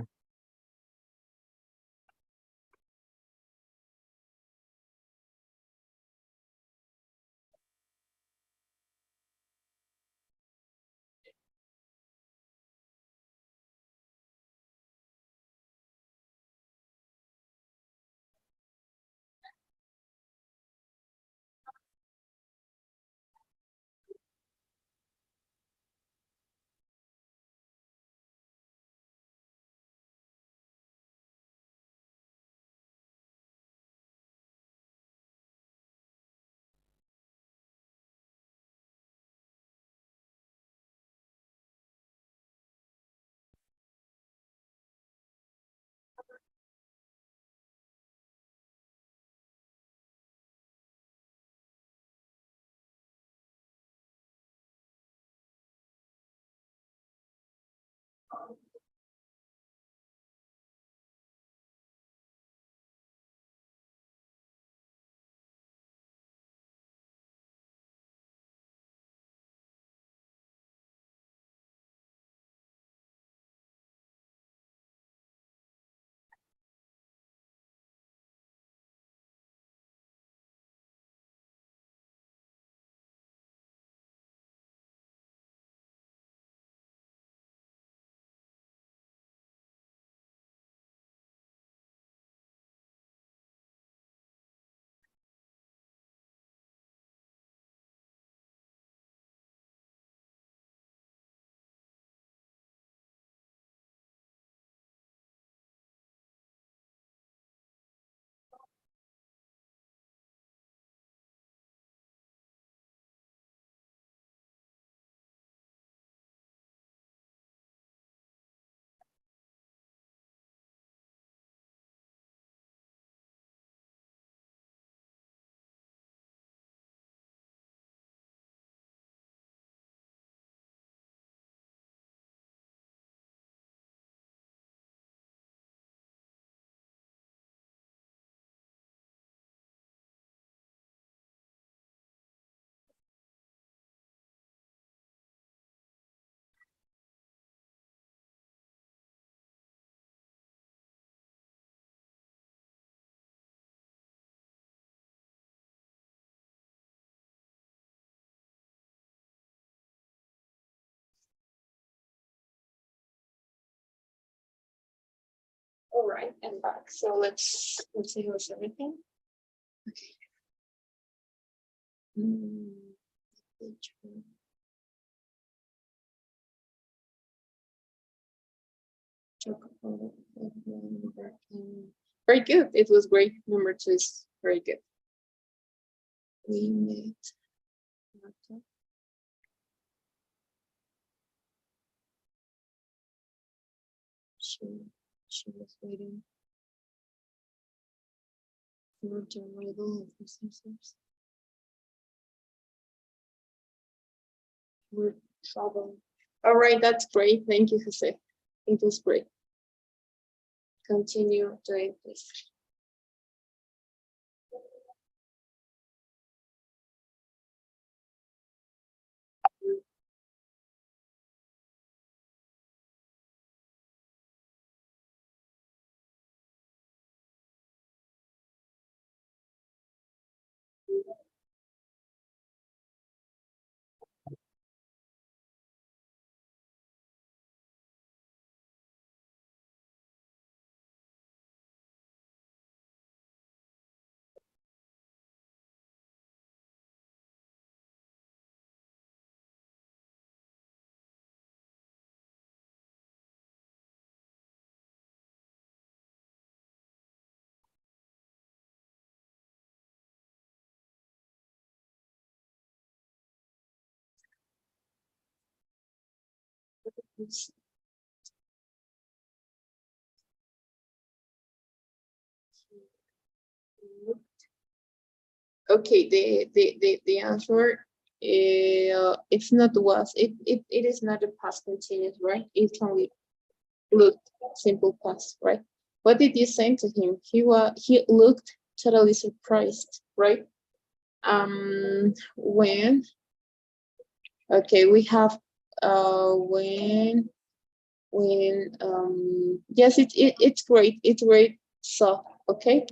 A: All right, I'm back. So let's see how's everything. Okay. Talk about working. Very good. It was great. Number 2 is very good. We met. She was waiting for the arrival of the sisters. We're traveling. All right, that's great. Thank you, Jose. It was great. Continue doing this. Okay, the answer it's not was. It is not a past continuous, right? It only looked simple past, right? What did you say to him? He looked totally surprised, right? When okay, we have when yes, it's great. It's great. So okay,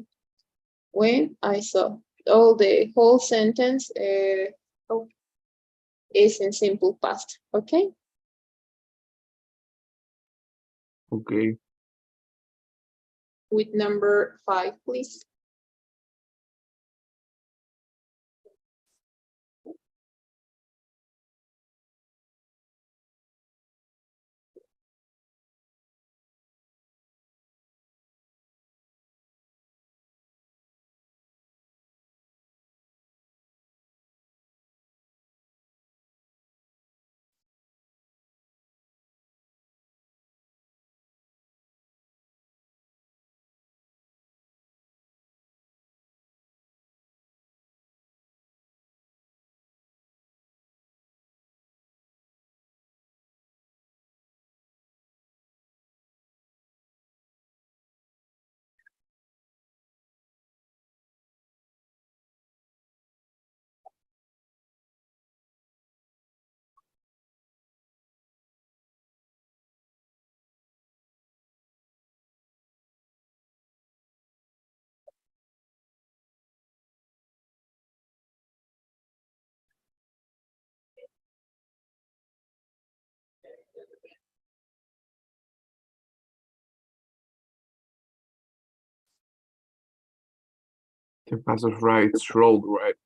A: when I saw all the whole sentence oh, is in simple past. Okay.
C: Okay.
A: With number 5, please.
C: The passive right is rolled right.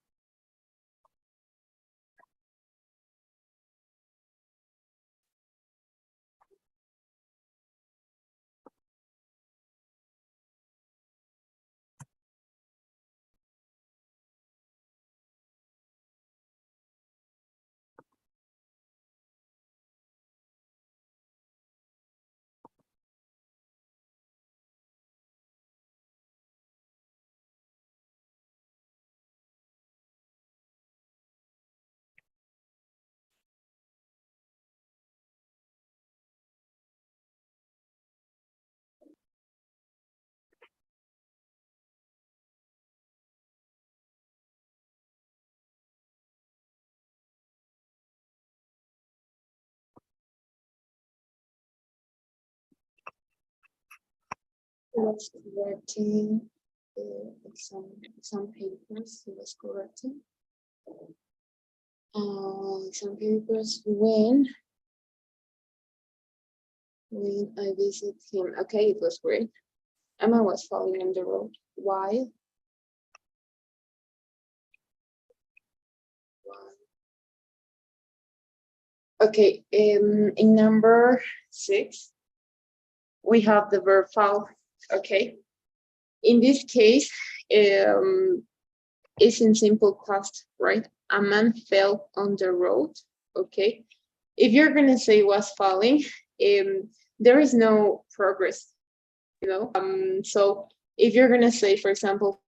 A: He was correcting some papers. He was correcting some papers when I visit him. Okay, it was great. Emma was falling on the road. Why? Okay, in number 6, we have the verb fall. Okay, In this case, it's in simple past, right? A man fell on the road, okay? If you're gonna say was falling, there is no progress, you know? So if you're gonna say, for example,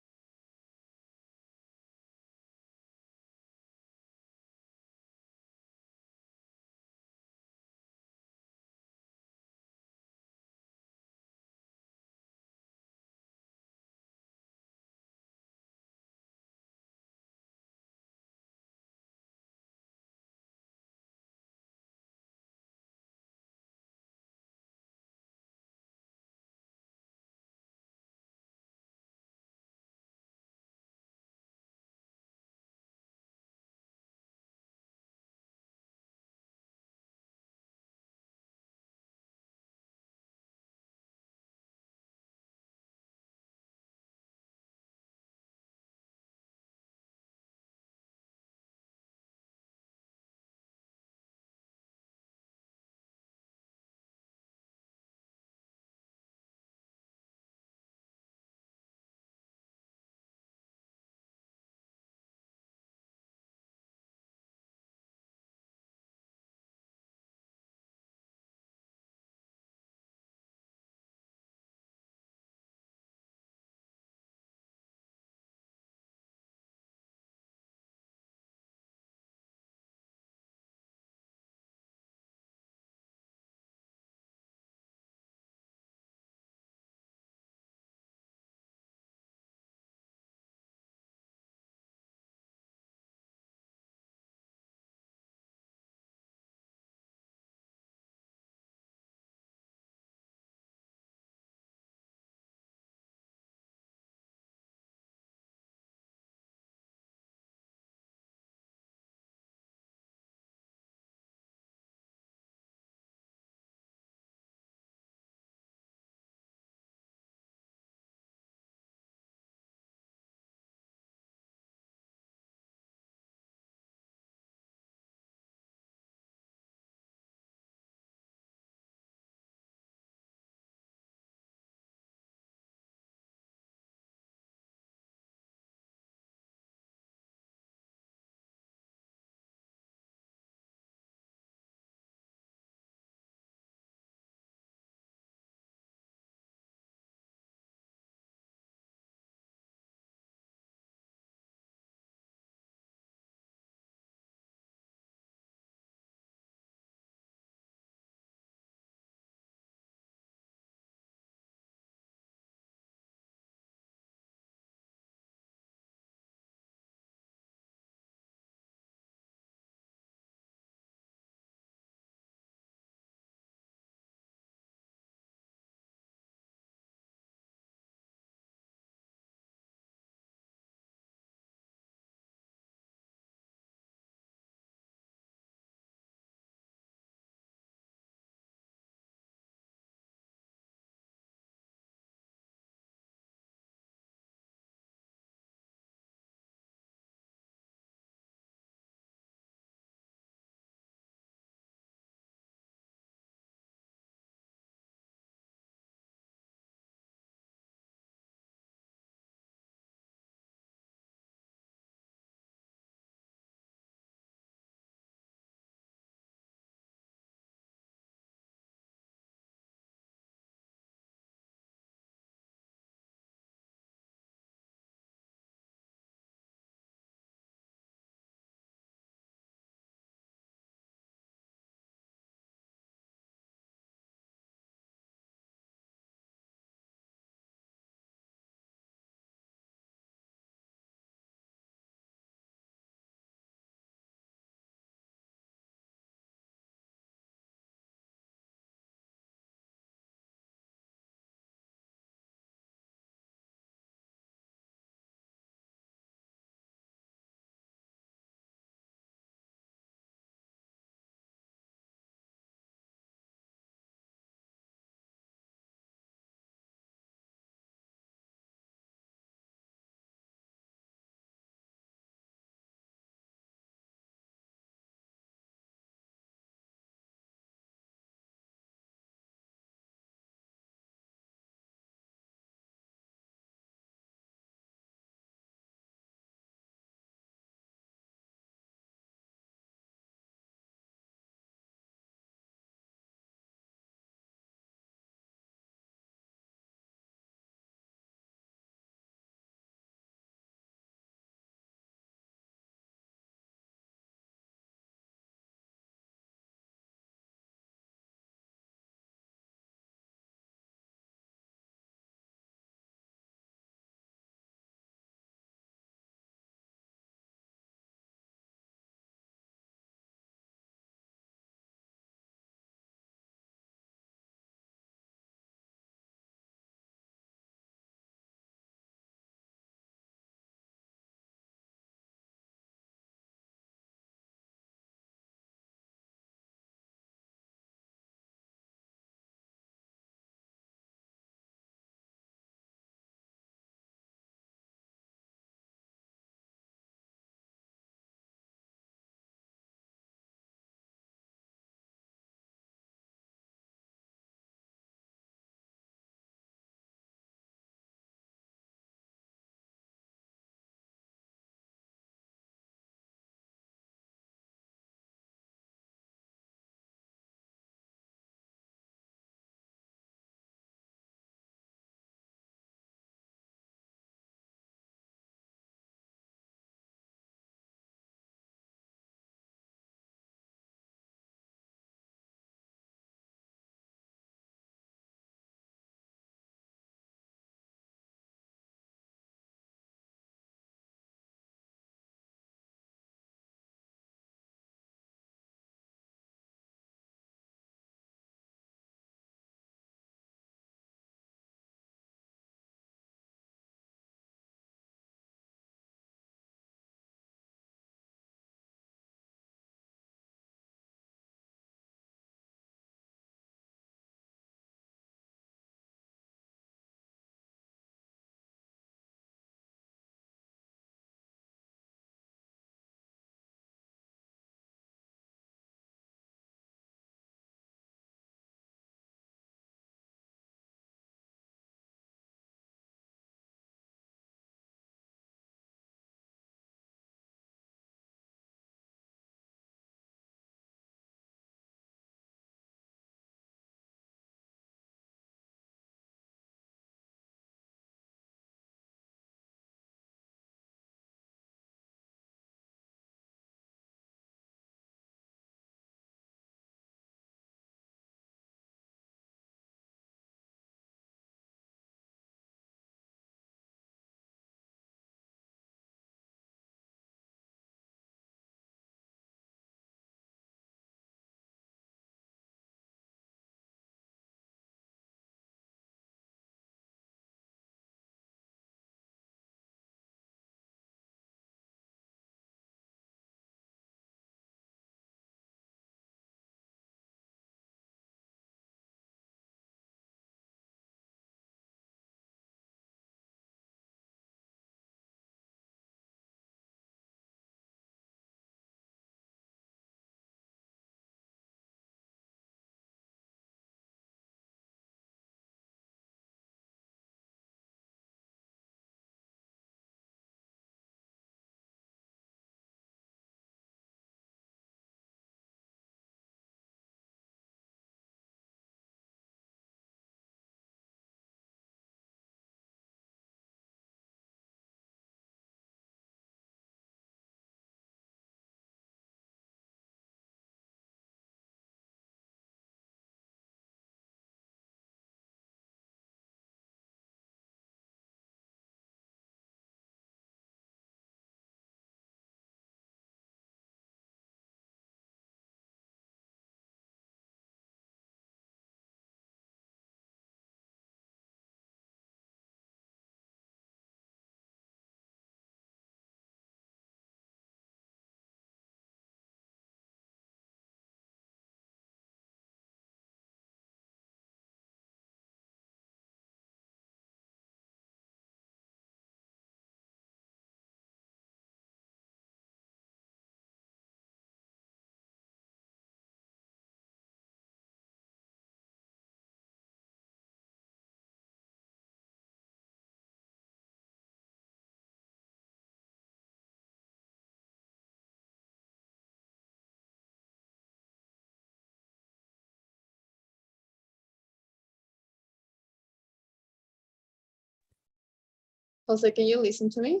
A: Jose, can you listen to me?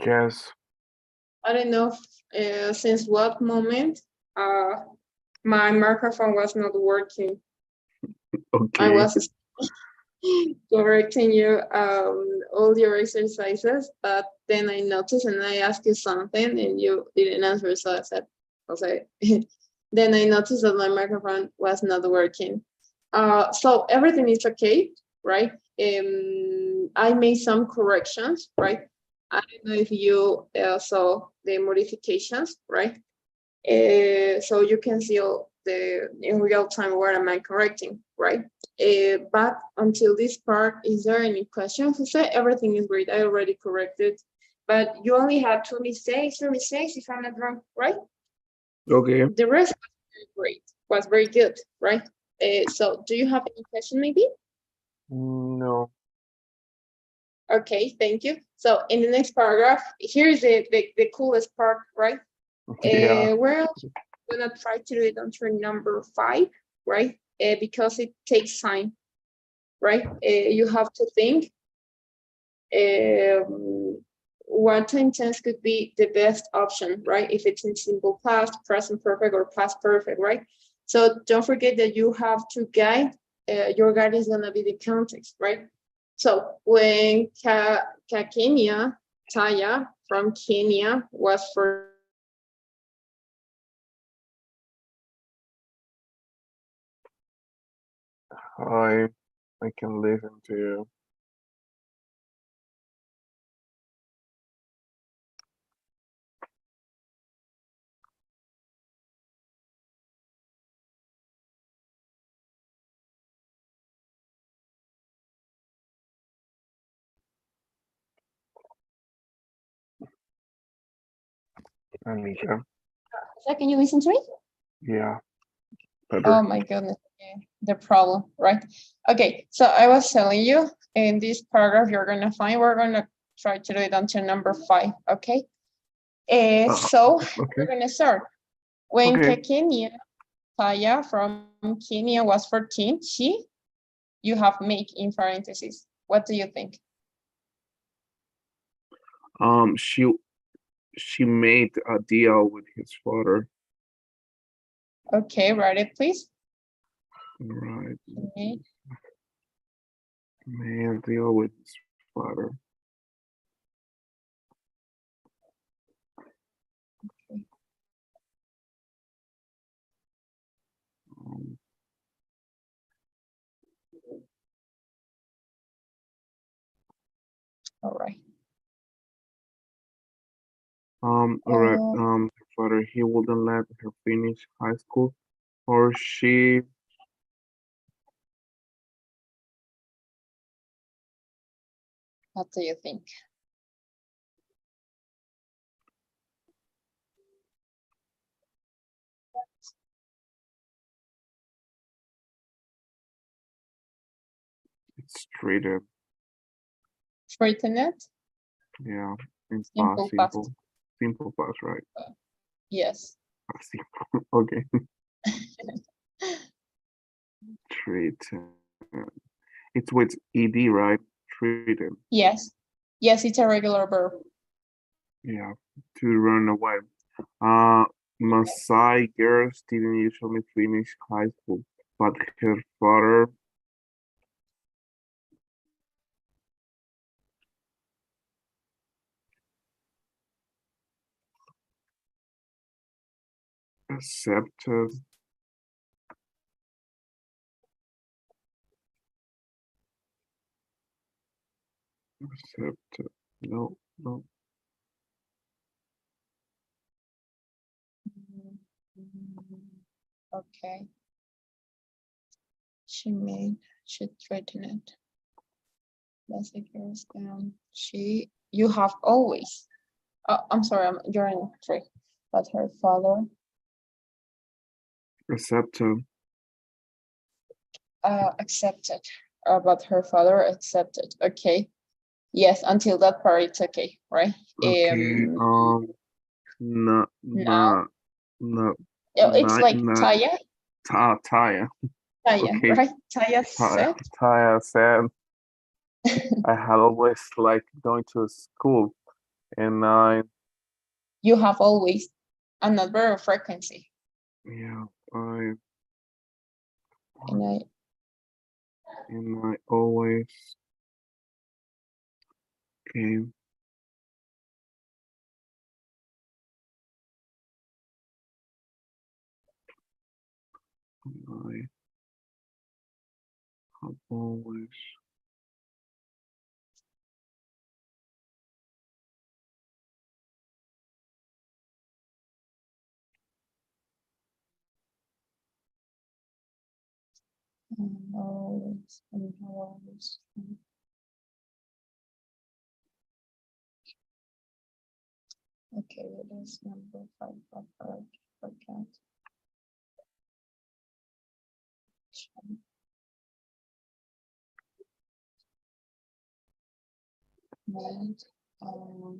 C: Yes.
A: I don't know since what moment my microphone was not working. I
C: Okay.
A: was correcting you all your exercises, but then I noticed and I asked you something and you didn't answer, so I said, Jose. Then I noticed that my microphone was not working. So everything is okay, right? I made some corrections, right? I don't know if you saw the modifications, right? So you can see all the in real time what am I correcting, right? But until this part, is there any question? Jose, everything is great. I already corrected, but you only had three mistakes, if I'm not wrong, right?
C: Okay.
A: The rest was very great, was very good, right? So do you have any question maybe?
C: No.
A: Okay, thank you. So in the next paragraph, here's the coolest part, right?
C: Yeah.
A: We're gonna try to do it until number 5, right? Because it takes time, right? You have to think what time tense could be the best option, right? If it's in simple past, present perfect, or past perfect, right? So don't forget that you have to guide, your guide is gonna be the context, right? So when Kakenya Taya from Kenya was for
C: I can listen to you. Anisha.
A: can you listen to me?
C: Yeah. Better.
A: Oh my goodness, okay, the problem, right? Okay, so I was telling you in this paragraph you're gonna find, we're gonna try to do it until number 5, okay? So we're
C: Okay.
A: gonna start. When
C: Okay.
A: Kenya Taya from Kenya was 14, you have make in parentheses. What do you think?
C: She made a deal with his father.
A: Okay, write it please.
C: Right.
A: Okay.
C: Made a deal with his father. Um,
A: All right.
C: all right. Her father, he wouldn't let her finish high school, or she.
A: What do you think?
C: It's treated.
A: Straighten it?
C: Yeah. In
A: Simple
C: past,
A: past.
C: simple past, right?
A: Yes.
C: Simple. Okay. Treated. It's with ed, right? Treated.
A: Yes. Yes, it's a regular verb.
C: Yeah. To run away. Maasai girls didn't usually finish high school, but her father accepted. Accepted. No, no.
A: Okay. She threatened it. That's the girls down. You have always. Oh, I'm sorry, you're in 3. But her father
C: Accepted.
A: accepted. But her father accepted. Okay. Yes, until that part it's okay, right?
C: Okay. No,
A: Now
C: no, no,
A: it's like
C: not
A: Taya,
C: Taya.
A: Taya,
C: Okay.
A: right? Taya said.
C: Taya said. I had always liked going to school, and
A: You have always an adverb of frequency.
C: yeah, I
A: And
C: always came. I have always.
A: and always. Okay, it is number 5. Okay. Made, oh,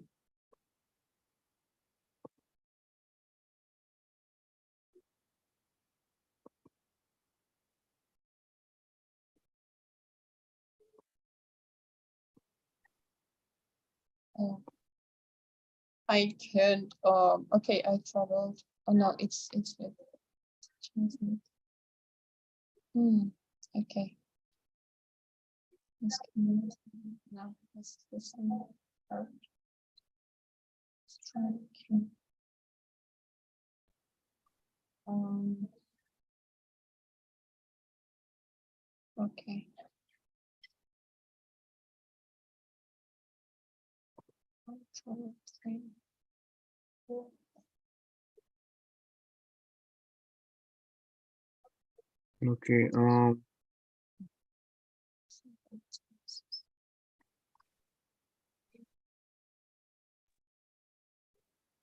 A: I could, okay, I traveled. Oh no, it's with translate. Okay. This community, no, this part. Strike. Um, okay. Control, 3, 4.
C: Okay.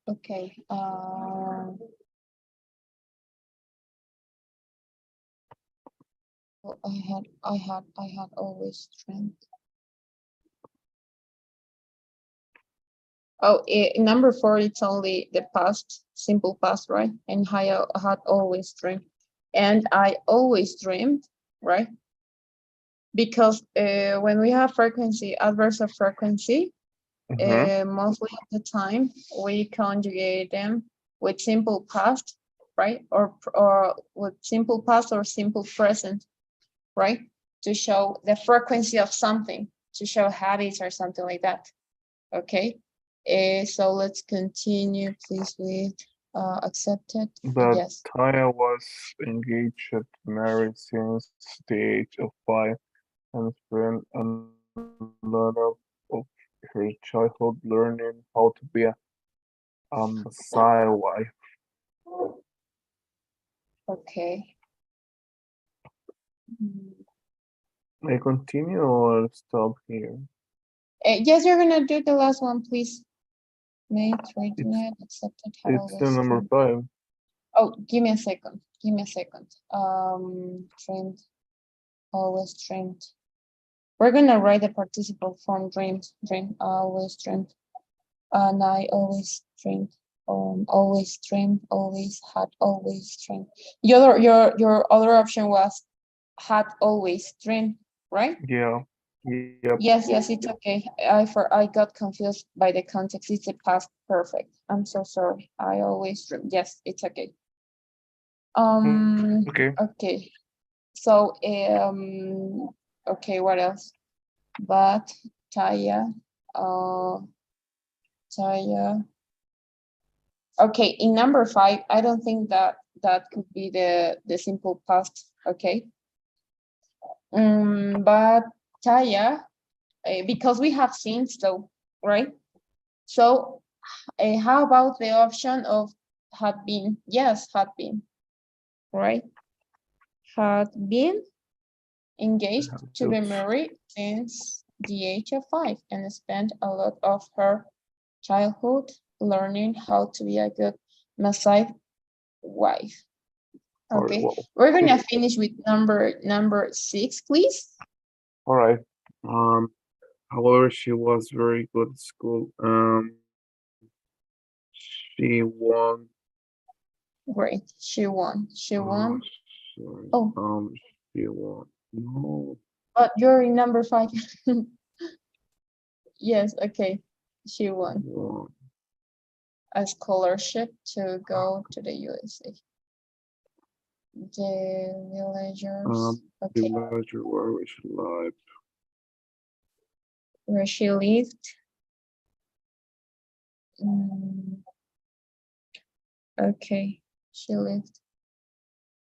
A: Okay. Well, I had always strength. Oh, number 4, it's only the past, simple past, right? And I had always dreamed. And I always dreamed, right? Because when we have frequency, adverbs of frequency, mostly of the time, we conjugate them with simple past, right? Or with simple past or simple present, right? To show the frequency of something, to show habits or something like that. Okay. So let's continue, please, with accepted.
C: But
A: Yes.
C: Taya was engaged to marry since the age of 5 and spent a lot of her childhood learning how to be a Messiah wife.
A: Okay.
C: I continue or stop here?
A: Yes, you're gonna do the last one, please. Made,
C: It's
A: internet, accepted, had
C: it's the
A: always
C: number
A: trend.
C: 5.
A: Oh, give me a second. Give me a second. Trend, always trend. We're gonna write the participle form dream, always dreamed. And I always dreamed. Always dreamed, always had always dreamed. Your other option was had always dreamed, right?
C: Yeah. Yep.
A: Yes, it's okay. I got confused by the context. It's a past perfect. I'm so sorry. I always dream. Yes, it's okay.
C: Okay.
A: Okay. So okay, what else? But Taya, uh Taya. Okay, in number 5, I don't think that could be the simple past. Okay. But Taya, because we have seen so, right? So how about the option of had been? Yes, had been, right? Had been engaged to be
C: Oops.
A: married since the age of 5 and spent a lot of her childhood learning how to be a good Maasai wife.
C: Alright,
A: Okay,
C: well,
A: we're gonna finish with number 6, please.
C: alright. However, she was very good at school. She won.
A: Great, she won. She won.
C: Sorry.
A: Oh,
C: She won. No.
A: but you're in number 5. Yes, okay. She won
C: Wow.
A: a scholarship to go to the USA. The villagers, okay,
C: Villager where we should live.
A: where she lived. Mm, okay, she lived.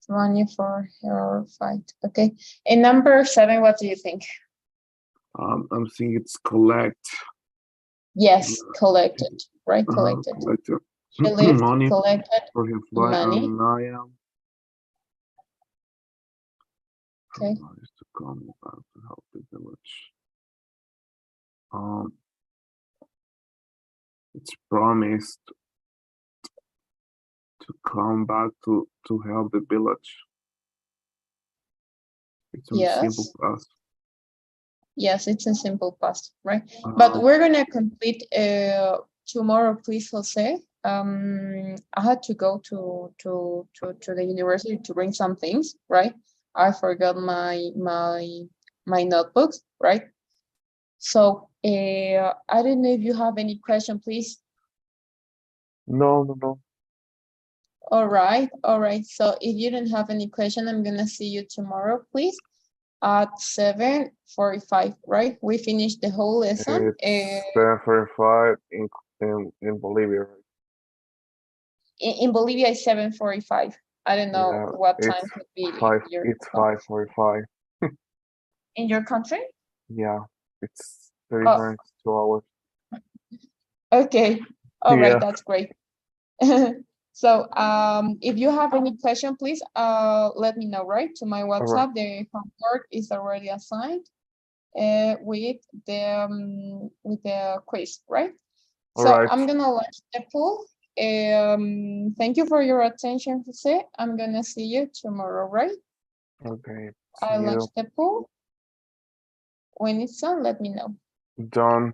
A: Money for her fight. Okay. And number 7, what do you think?
C: I'm seeing it's collect.
A: Yes, collected, right?
C: Uh-huh,
A: Collected.
C: collected.
A: She lived,
C: Money
A: collected
C: for his flight
A: money.
C: and I am
A: Okay.
C: promised to come back to help the village. It's promised to come back to help the village. It's a simple
A: Yes.
C: past.
A: Yes, it's a simple past, right?
C: Um,
A: But we're gonna complete tomorrow, please, Jose. I had to go to the university to bring some things, right? I forgot my notebooks, right? So I don't know if you have any question, please.
C: no.
A: All right, all right. So if you don't have any question, I'm gonna see you tomorrow, please, at 7:45, right? We finished the whole lesson.
C: It's 7:45 in Bolivia, right?
A: In Bolivia, it's 7:45. I don't know
C: Yeah,
A: what time
C: it's
A: could be
C: five.
A: your
C: It's 5:45.
A: in your country.
C: Yeah, it's the
A: Oh,
C: difference 2 hours.
A: okay. All right,
C: Yeah.
A: that's great. So if you have any question, please let me know, right? To my
C: All right.
A: WhatsApp, the homework is already assigned with the quiz, right?
C: All
A: So
C: right.
A: I'm gonna launch the poll. Thank you for your attention, Jose. I'm gonna see you tomorrow, right?
C: Okay.
A: I
C: See
A: launch
C: you.
A: the poll. When it's done, let me know.
C: Done.